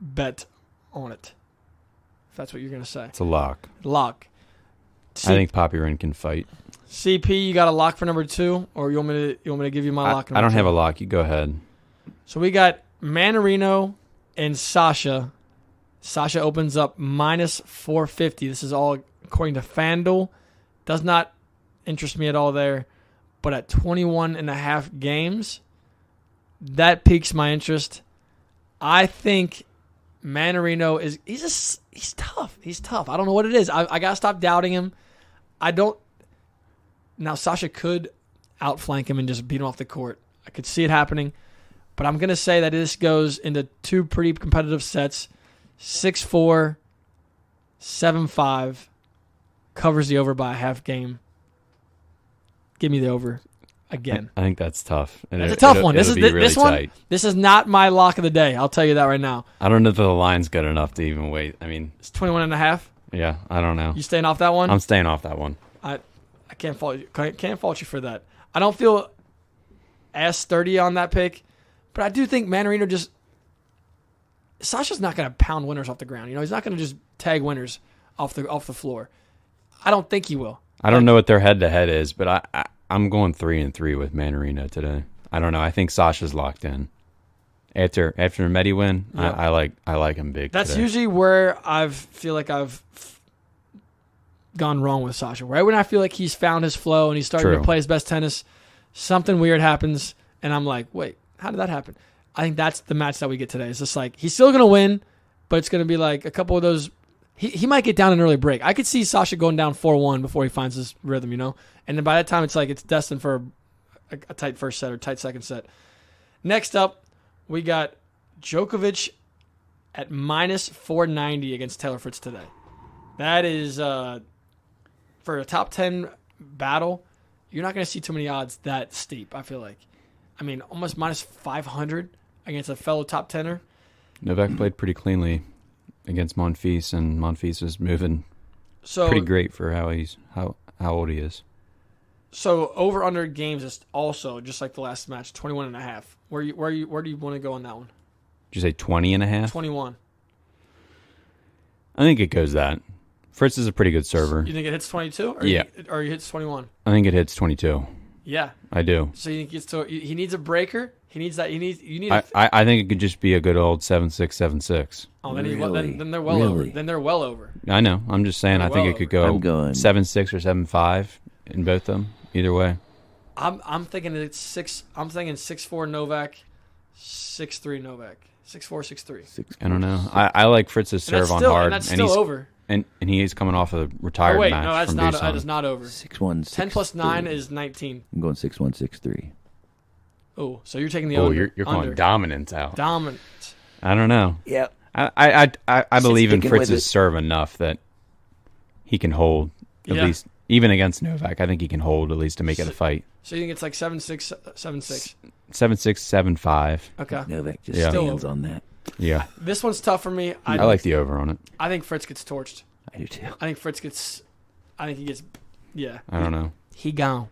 Speaker 1: bet on it. If that's what you're going to say.
Speaker 2: It's a lock.
Speaker 1: Lock.
Speaker 2: I think Popyrin can fight.
Speaker 1: CP, you got a lock for number 2, or you want me to give you my lock?
Speaker 2: I don't have a lock. You go ahead.
Speaker 1: So we got Mannarino and Sasha. Sasha opens up minus 450. This is all according to FanDuel. Does not interest me at all there. But at 21.5 games, that piques my interest. I think Mannarino he's tough. He's tough. I don't know what it is. I got to stop doubting him. Now, Sasha could outflank him and just beat him off the court. I could see it happening. But I'm going to say that this goes into 2 pretty competitive sets. 6-4, 7-5. Covers the over by a half game. Give me the over again.
Speaker 2: I think that's tough. And
Speaker 1: it's a tough one.
Speaker 2: This
Speaker 1: is not my lock of the day. I'll tell you that right now.
Speaker 2: I don't know if the line's good enough to even wait. I mean,
Speaker 1: it's 21.5.
Speaker 2: Yeah, I don't know.
Speaker 1: You staying off that one?
Speaker 2: I'm staying off that one.
Speaker 1: I can't fault you. Can't fault you for that. I don't feel as sturdy on that pick, but I do think Mannarino Sasha's not going to pound winners off the ground. He's not going to just tag winners off the floor. I don't think he will.
Speaker 2: I don't know what their head-to-head is, but I'm going 3-3 with Mannarino today. I don't know. I think Sasha's locked in. After a Medi win, yeah. I like him big.
Speaker 1: That's
Speaker 2: today.
Speaker 1: Usually where I feel like I've gone wrong with Sasha. Right when I feel like he's found his flow and he's starting to play his best tennis, something weird happens, and I'm like, wait, how did that happen? I think that's the match that we get today. It's just like he's still going to win, but it's going to be like a couple of those. He might get down an early break. I could see Sasha going down 4-1 before he finds his rhythm, And then by that time, it's destined for a tight first set or tight second set. Next up, we got Djokovic at minus 490 against Taylor Fritz today. That is, for a top 10 battle, you're not going to see too many odds that steep, I feel like. I mean, almost minus 500 against a fellow top 10er.
Speaker 2: Novak played pretty cleanly against Monfils, and Monfils is moving pretty great for how old he is.
Speaker 1: So over under games is also just like the last match, 21.5. Where do you want to go on that one?
Speaker 2: Did you say 20.5?
Speaker 1: 21.
Speaker 2: I think it goes that. Fritz is a pretty good server.
Speaker 1: You think it hits 22? Or he hits 21?
Speaker 2: I think it hits 22.
Speaker 1: Yeah.
Speaker 2: I do.
Speaker 1: So you think he needs a breaker He needs that. You need.
Speaker 2: I think it could just be a good old 7-6, 7-6.
Speaker 1: Oh, then,
Speaker 3: Really?
Speaker 1: then they're well over. Then they're well over.
Speaker 2: I know. I'm just saying. I think it could go
Speaker 3: I'm going
Speaker 2: 7-6 or 7-5 in both of them. Either way.
Speaker 1: I'm thinking it's 6. I'm thinking 6-4 Novak, 6-3 Novak, 6-4, 6-3.
Speaker 2: I don't know. I like Fritz's serve on hard,
Speaker 1: and that's still over.
Speaker 2: And he's coming off a retired
Speaker 1: Oh wait,
Speaker 2: match.
Speaker 1: no, that's
Speaker 2: from
Speaker 1: not.
Speaker 2: Doosan.
Speaker 1: That is not over.
Speaker 3: 6-1,
Speaker 1: 10 plus 9 is 19.
Speaker 3: I'm going 6-1, 6-3.
Speaker 1: Oh, so you're taking the
Speaker 2: Oh,
Speaker 1: under.
Speaker 2: you're calling
Speaker 1: under.
Speaker 2: dominant out.
Speaker 1: Dominant.
Speaker 2: I don't know.
Speaker 3: Yep.
Speaker 2: I believe in
Speaker 3: sticking with
Speaker 2: Fritz's
Speaker 3: it.
Speaker 2: serve enough that he can hold at least, even against Novak. I think he can hold at least to make it a fight.
Speaker 1: So you think it's like 7-6, 7-6?
Speaker 2: 7-6, 7-5.
Speaker 1: Okay.
Speaker 3: Novak just
Speaker 2: Yeah.
Speaker 3: stands on that.
Speaker 2: Yeah,
Speaker 1: This one's tough for me.
Speaker 2: I like the over on it.
Speaker 1: I think Fritz gets torched.
Speaker 3: I do too.
Speaker 1: I think he gets. Yeah.
Speaker 2: I don't know.
Speaker 1: He gone.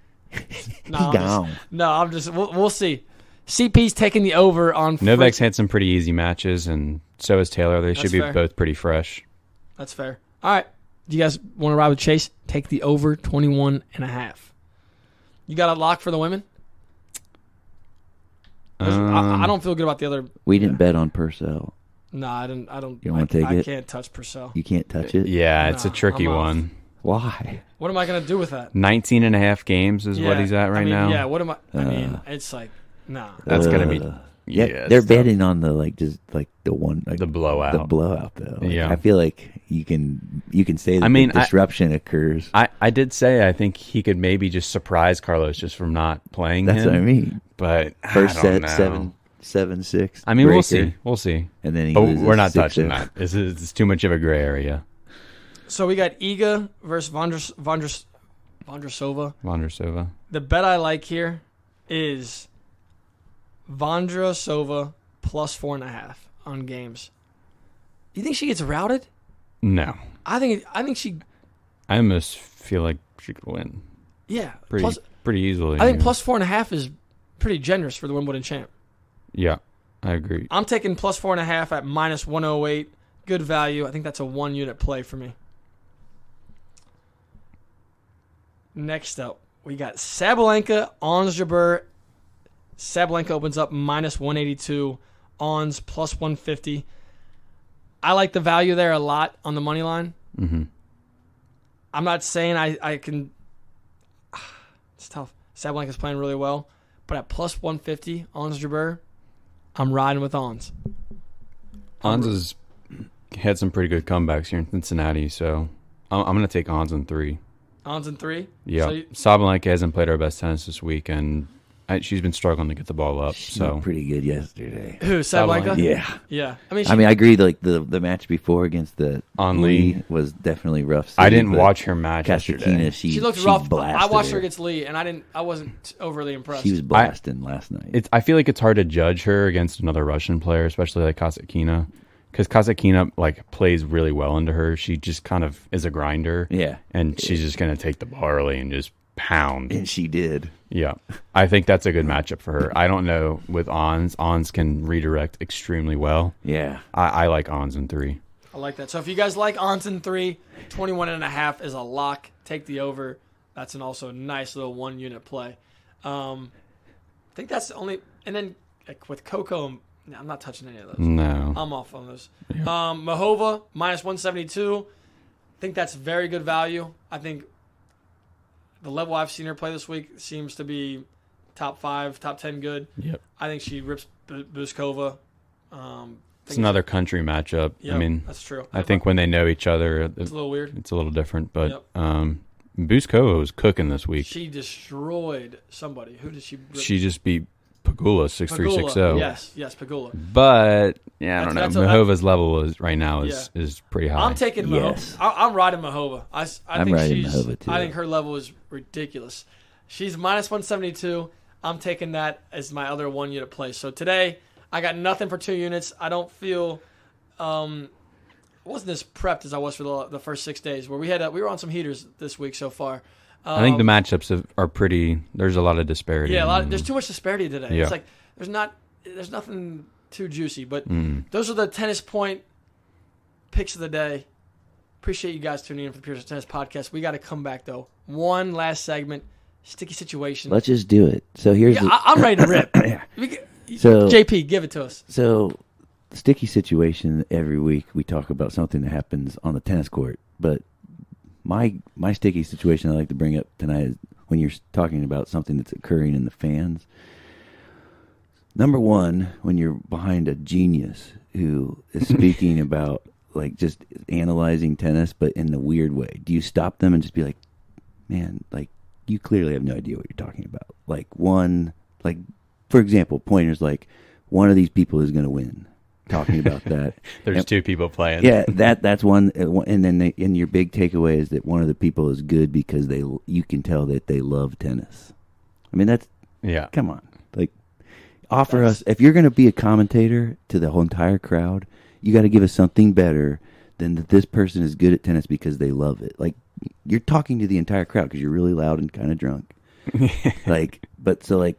Speaker 1: No,
Speaker 3: He gone.
Speaker 1: I'm just. We'll see. CP's taking the over on.
Speaker 2: Novak's
Speaker 1: Fritz.
Speaker 2: had some pretty easy matches, and so is Taylor. They should
Speaker 1: That's
Speaker 2: be
Speaker 1: fair.
Speaker 2: both pretty fresh.
Speaker 1: That's fair. All right. Do you guys want to ride with Chase? Take the over 21.5. You got a lock for the women? I don't feel good about the other.
Speaker 3: We didn't bet on Purcell.
Speaker 1: No, I don't.
Speaker 3: You don't want to take it?
Speaker 1: I can't touch Purcell.
Speaker 3: You can't touch it?
Speaker 2: Yeah, it's a
Speaker 1: No,
Speaker 2: tricky
Speaker 1: I'm off.
Speaker 2: one.
Speaker 3: Why?
Speaker 1: What am I going to do with that?
Speaker 2: 19 and a half games is what he's at right now.
Speaker 1: Yeah. What am I? I mean, it's like no.
Speaker 2: That's going to be.
Speaker 3: Yeah, they're betting on the the one
Speaker 2: The blowout.
Speaker 3: The blowout though.
Speaker 2: Yeah.
Speaker 3: I feel like you can say that
Speaker 2: I mean,
Speaker 3: the disruption occurs.
Speaker 2: I did say I think he could maybe just surprise Carlos just from not playing
Speaker 3: That's
Speaker 2: him.
Speaker 3: what I mean.
Speaker 2: But
Speaker 3: First
Speaker 2: I don't
Speaker 3: set
Speaker 2: know.
Speaker 3: 7-6.
Speaker 2: I mean,
Speaker 3: breaker,
Speaker 2: we'll see.
Speaker 3: And then he
Speaker 2: But
Speaker 3: loses
Speaker 2: we're not
Speaker 3: 6-0.
Speaker 2: touching that. It's too much of a gray area.
Speaker 1: So we got Iga versus Vondrasova.
Speaker 2: Vondrasova.
Speaker 1: The bet I like here is Vondrasova plus 4.5 on games. Do you think she gets routed?
Speaker 2: No.
Speaker 1: I think she.
Speaker 2: I almost feel like she could win
Speaker 1: Yeah.
Speaker 2: pretty easily.
Speaker 1: I think plus 4.5 is pretty generous for the Wimbledon champ.
Speaker 2: Yeah, I agree.
Speaker 1: I'm taking plus 4.5 at minus 108. Good value. I think that's a 1 unit play for me. Next up, we got Sabalenka, Ons Jabeur. Sabalenka opens up minus 182. Ons plus 150. I like the value there a lot on the money line.
Speaker 2: Mm-hmm.
Speaker 1: I'm not saying I can. It's tough. Sabalenka's playing really well, but at plus 150, Ons Jabeur, I'm riding with Ons.
Speaker 2: Ons has had some pretty good comebacks here in Cincinnati, so I'm going to take Ons in 3.
Speaker 1: Ons in 3.
Speaker 2: Yeah,
Speaker 1: So
Speaker 2: Sabalenka hasn't played her best tennis this week, and she's been struggling to get the ball up.
Speaker 3: She
Speaker 2: So
Speaker 3: looked pretty good yesterday.
Speaker 1: who? Sabalenka?
Speaker 3: Yeah.
Speaker 1: Yeah.
Speaker 3: I mean, I agree. Like the match before against the
Speaker 2: On
Speaker 3: Lee
Speaker 2: Lee.
Speaker 3: was definitely rough.
Speaker 2: I
Speaker 3: city,
Speaker 2: didn't
Speaker 3: but
Speaker 2: watch her match yesterday.
Speaker 3: Kasatkina,
Speaker 1: she looked
Speaker 3: she
Speaker 1: rough.
Speaker 3: blasted
Speaker 1: I watched her against Lee, and I wasn't overly impressed.
Speaker 3: She was blasting last night.
Speaker 2: I feel like it's hard to judge her against another Russian player, especially like Kasatkina, because Kasatkina like plays really well into her. She just kind of is a grinder,
Speaker 3: Yeah.
Speaker 2: and she's just going to take the ball early and just pound.
Speaker 3: And she did.
Speaker 2: Yeah, I think that's a good matchup for her. I don't know with Ons. Ons can redirect extremely well.
Speaker 3: Yeah.
Speaker 2: I like Ons in 3.
Speaker 1: I like that. So if you guys like Ons in 3, 21.5 is a lock. Take the over. That's an also nice little 1 unit play. I think that's the only. And then like with Coco, I'm not touching any of those.
Speaker 2: No.
Speaker 1: I'm off on those. Mahova minus 172. I think that's very good value. I think the level I've seen her play this week seems to be top 5, top 10 good.
Speaker 2: Yep.
Speaker 1: I think she rips Buskova.
Speaker 2: It's another country matchup.
Speaker 1: Yep,
Speaker 2: I mean,
Speaker 1: that's true.
Speaker 2: I think when they know each other,
Speaker 1: It's a little weird.
Speaker 2: it's a little different. But
Speaker 1: Yep.
Speaker 2: Buskova was cooking this week.
Speaker 1: She destroyed somebody. Who did she rip?
Speaker 2: She just beat Pagula 6-3, 6-0.
Speaker 1: Yes, Pagula.
Speaker 2: But yeah, I don't know.
Speaker 1: That's
Speaker 2: Mahova's level is right now is pretty high.
Speaker 1: I'm taking Mahova.
Speaker 3: Yes.
Speaker 1: I'm riding Mahova. I
Speaker 3: I'm
Speaker 1: think
Speaker 3: riding
Speaker 1: she's.
Speaker 3: Mahova, too.
Speaker 1: I think her level is ridiculous. She's minus 172. I'm taking that as my other 1 unit play. So today I got nothing for 2 units. I don't feel. I wasn't as prepped as I was for the first 6 days. Where we were on some heaters this week so far.
Speaker 2: I think the matchups are pretty. There's a lot of disparity.
Speaker 1: Yeah, there's too much disparity today.
Speaker 2: Yeah.
Speaker 1: It's like there's nothing too juicy. But those are the tennis point picks of the day. Appreciate you guys tuning in for the Pure Tennis Podcast. We got to come back though. One last segment, sticky situation.
Speaker 3: Let's just do it. So here's
Speaker 1: I'm ready to rip.
Speaker 3: So
Speaker 1: JP, give it to us.
Speaker 3: So, sticky situation every week. We talk about something that happens on the tennis court, but my sticky situation I like to bring up tonight is when you're talking about something that's occurring in the fans. Number one, when you're behind a genius who is speaking about like just analyzing tennis, but in the weird way, do you stop them and just be like, man, like you clearly have no idea what you're talking about? Like for example, pointers like one of these people is going to win. Talking about that,
Speaker 2: there's two people playing.
Speaker 3: Yeah, that's one, and then your big takeaway is that one of the people is good because you can tell that they love tennis. I mean, come on, like offer us if you're going to be a commentator to the whole entire crowd, you got to give us something better than that. This person is good at tennis because they love it. Like you're talking to the entire crowd because you're really loud and kind of drunk.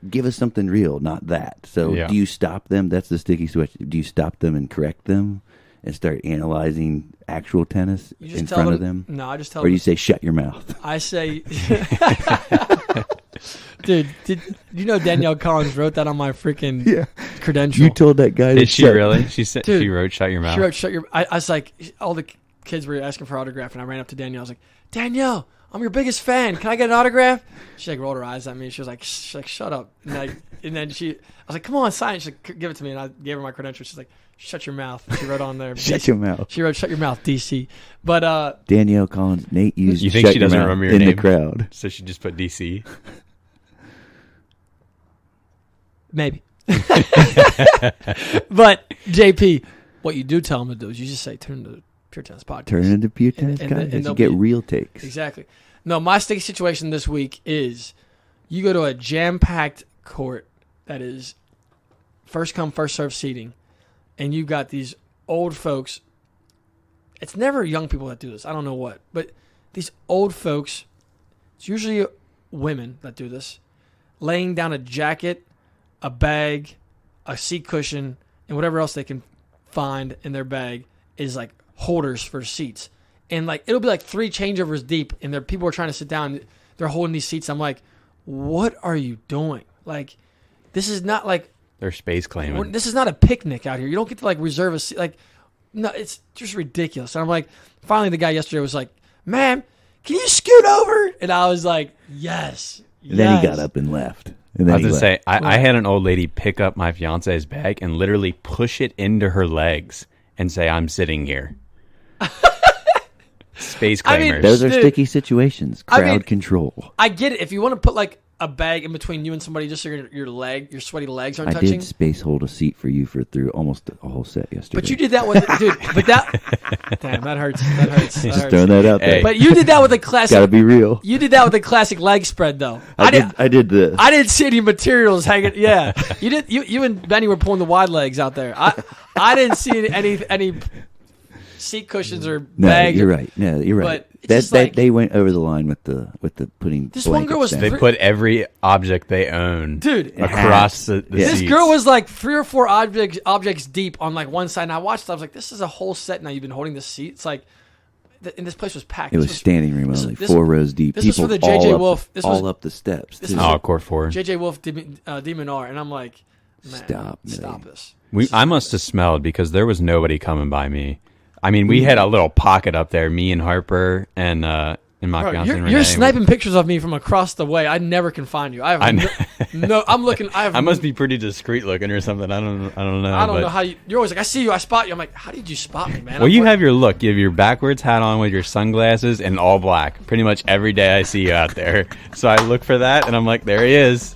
Speaker 3: Give us something real, not that. So do you stop them? That's the sticky switch. Do you stop them and correct them and start analyzing actual tennis in front of them?
Speaker 1: No, I just tell them.
Speaker 3: Or do you say, shut your mouth?
Speaker 1: I say, dude, did you know Danielle Collins wrote that on my freaking credential?
Speaker 3: You told that guy
Speaker 2: Did she really? She said she wrote, shut your mouth.
Speaker 1: She wrote, shut your I was like, all the kids were asking for autograph, and I ran up to Danielle. I was like, Danielle, I'm your biggest fan. Can I get an autograph? She like rolled her eyes at me. She was like, shut up. And then I was like, come on, sign. She's like, give it to me. And I gave her my credentials. She's like, shut your mouth. She wrote on there.
Speaker 3: Shut your mouth.
Speaker 1: She wrote, shut your mouth, DC. But
Speaker 3: Danielle Collins, Nate used
Speaker 2: you think she doesn't remember your name
Speaker 3: in the crowd.
Speaker 2: So she just put DC?
Speaker 1: Maybe. But JP, what you do tell them to do is you just say, turn to Pure Tennis Podcast.
Speaker 3: Turn into Pure Tennis Podcast. You get real takes.
Speaker 1: Exactly. No, my sticky situation this week is you go to a jam-packed court that is first come, first serve seating, and you've got these old folks. It's never young people that do this. I don't know what. But these old folks, it's usually women that do this, laying down a jacket, a bag, a seat cushion, and whatever else they can find in their bag is like holders for seats. And like it'll be like 3 changeovers deep, and people are trying to sit down. They're holding these seats. I'm like, what are you doing? Like, this is not like
Speaker 2: they're space claiming.
Speaker 1: This is not a picnic out here. You don't get to like reserve a seat. Like, no, it's just ridiculous. And I'm like, finally, the guy yesterday was like, "Ma'am, can you scoot over?" And I was like, "Yes."
Speaker 3: And then he got up and left. And then
Speaker 2: I was to say, I had an old lady pick up my fiance's bag and literally push it into her legs and say, "I'm sitting here." Space claimers.
Speaker 3: Those are sticky situations. Crowd control.
Speaker 1: I get it. If you want to put like a bag in between you and somebody just so your sweaty legs aren't touching.
Speaker 3: I did space hold a seat for you through almost a whole set yesterday.
Speaker 1: But you did that with, dude. But that, damn, that hurts. That hurts.
Speaker 3: Just throwing that out there.
Speaker 1: But you did that with a classic.
Speaker 3: Gotta be real.
Speaker 1: You did that with a classic leg spread, though.
Speaker 3: I did this.
Speaker 1: I didn't see any materials hanging. Yeah, you did. You and Benny were pulling the wide legs out there. I didn't see any seat cushions or bags.
Speaker 3: You're right. No, you're right.
Speaker 1: But
Speaker 3: they went over the line with the putting.
Speaker 1: This one girl was.
Speaker 2: They put every object they own,
Speaker 1: dude,
Speaker 2: across the
Speaker 1: This
Speaker 2: seats.
Speaker 1: girl was like 3 or 4 objects deep on like one side. And I watched. I was like, this is a whole set now. You've been holding this seat. It's like, and this place was packed.
Speaker 3: It was standing room only, 4 rows deep.
Speaker 1: This was for the JJ Wolf.
Speaker 3: This was all up the steps.
Speaker 2: Court 4.
Speaker 1: JJ Wolf, Demon R, and I'm like, man, stop this.
Speaker 2: I must have smelled because there was nobody coming by me. I mean, we had a little pocket up there, me and Harper and my fiance.
Speaker 1: You're sniping pictures of me from across the way. I never can find you. I'm looking. I
Speaker 2: must be pretty discreet looking or something. I don't know.
Speaker 1: I don't know how you're always like, I see you, I spot you. I'm like, how did you spot me, man?
Speaker 2: Well, you have your look. You have your backwards hat on with your sunglasses and all black. Pretty much every day I see you out there. So I look for that, and I'm like, there he is.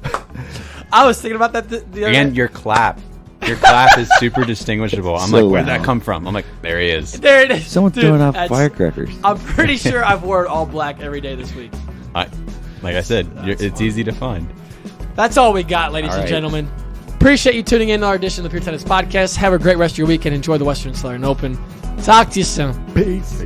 Speaker 1: I was thinking about that the other
Speaker 2: day. Your clap. Your clap is super distinguishable. I'm like, where'd
Speaker 3: loud.
Speaker 2: that come from? I'm like, there he is.
Speaker 1: There it is.
Speaker 3: Someone's throwing off firecrackers.
Speaker 1: I'm pretty sure I've worn all black every day this week.
Speaker 2: Like I said, it's easy to find.
Speaker 1: That's all we got, ladies and gentlemen. Appreciate you tuning in to our edition of the Pure Tennis Podcast. Have a great rest of your week and enjoy the Western Southern Open. Talk to you soon.
Speaker 3: Peace.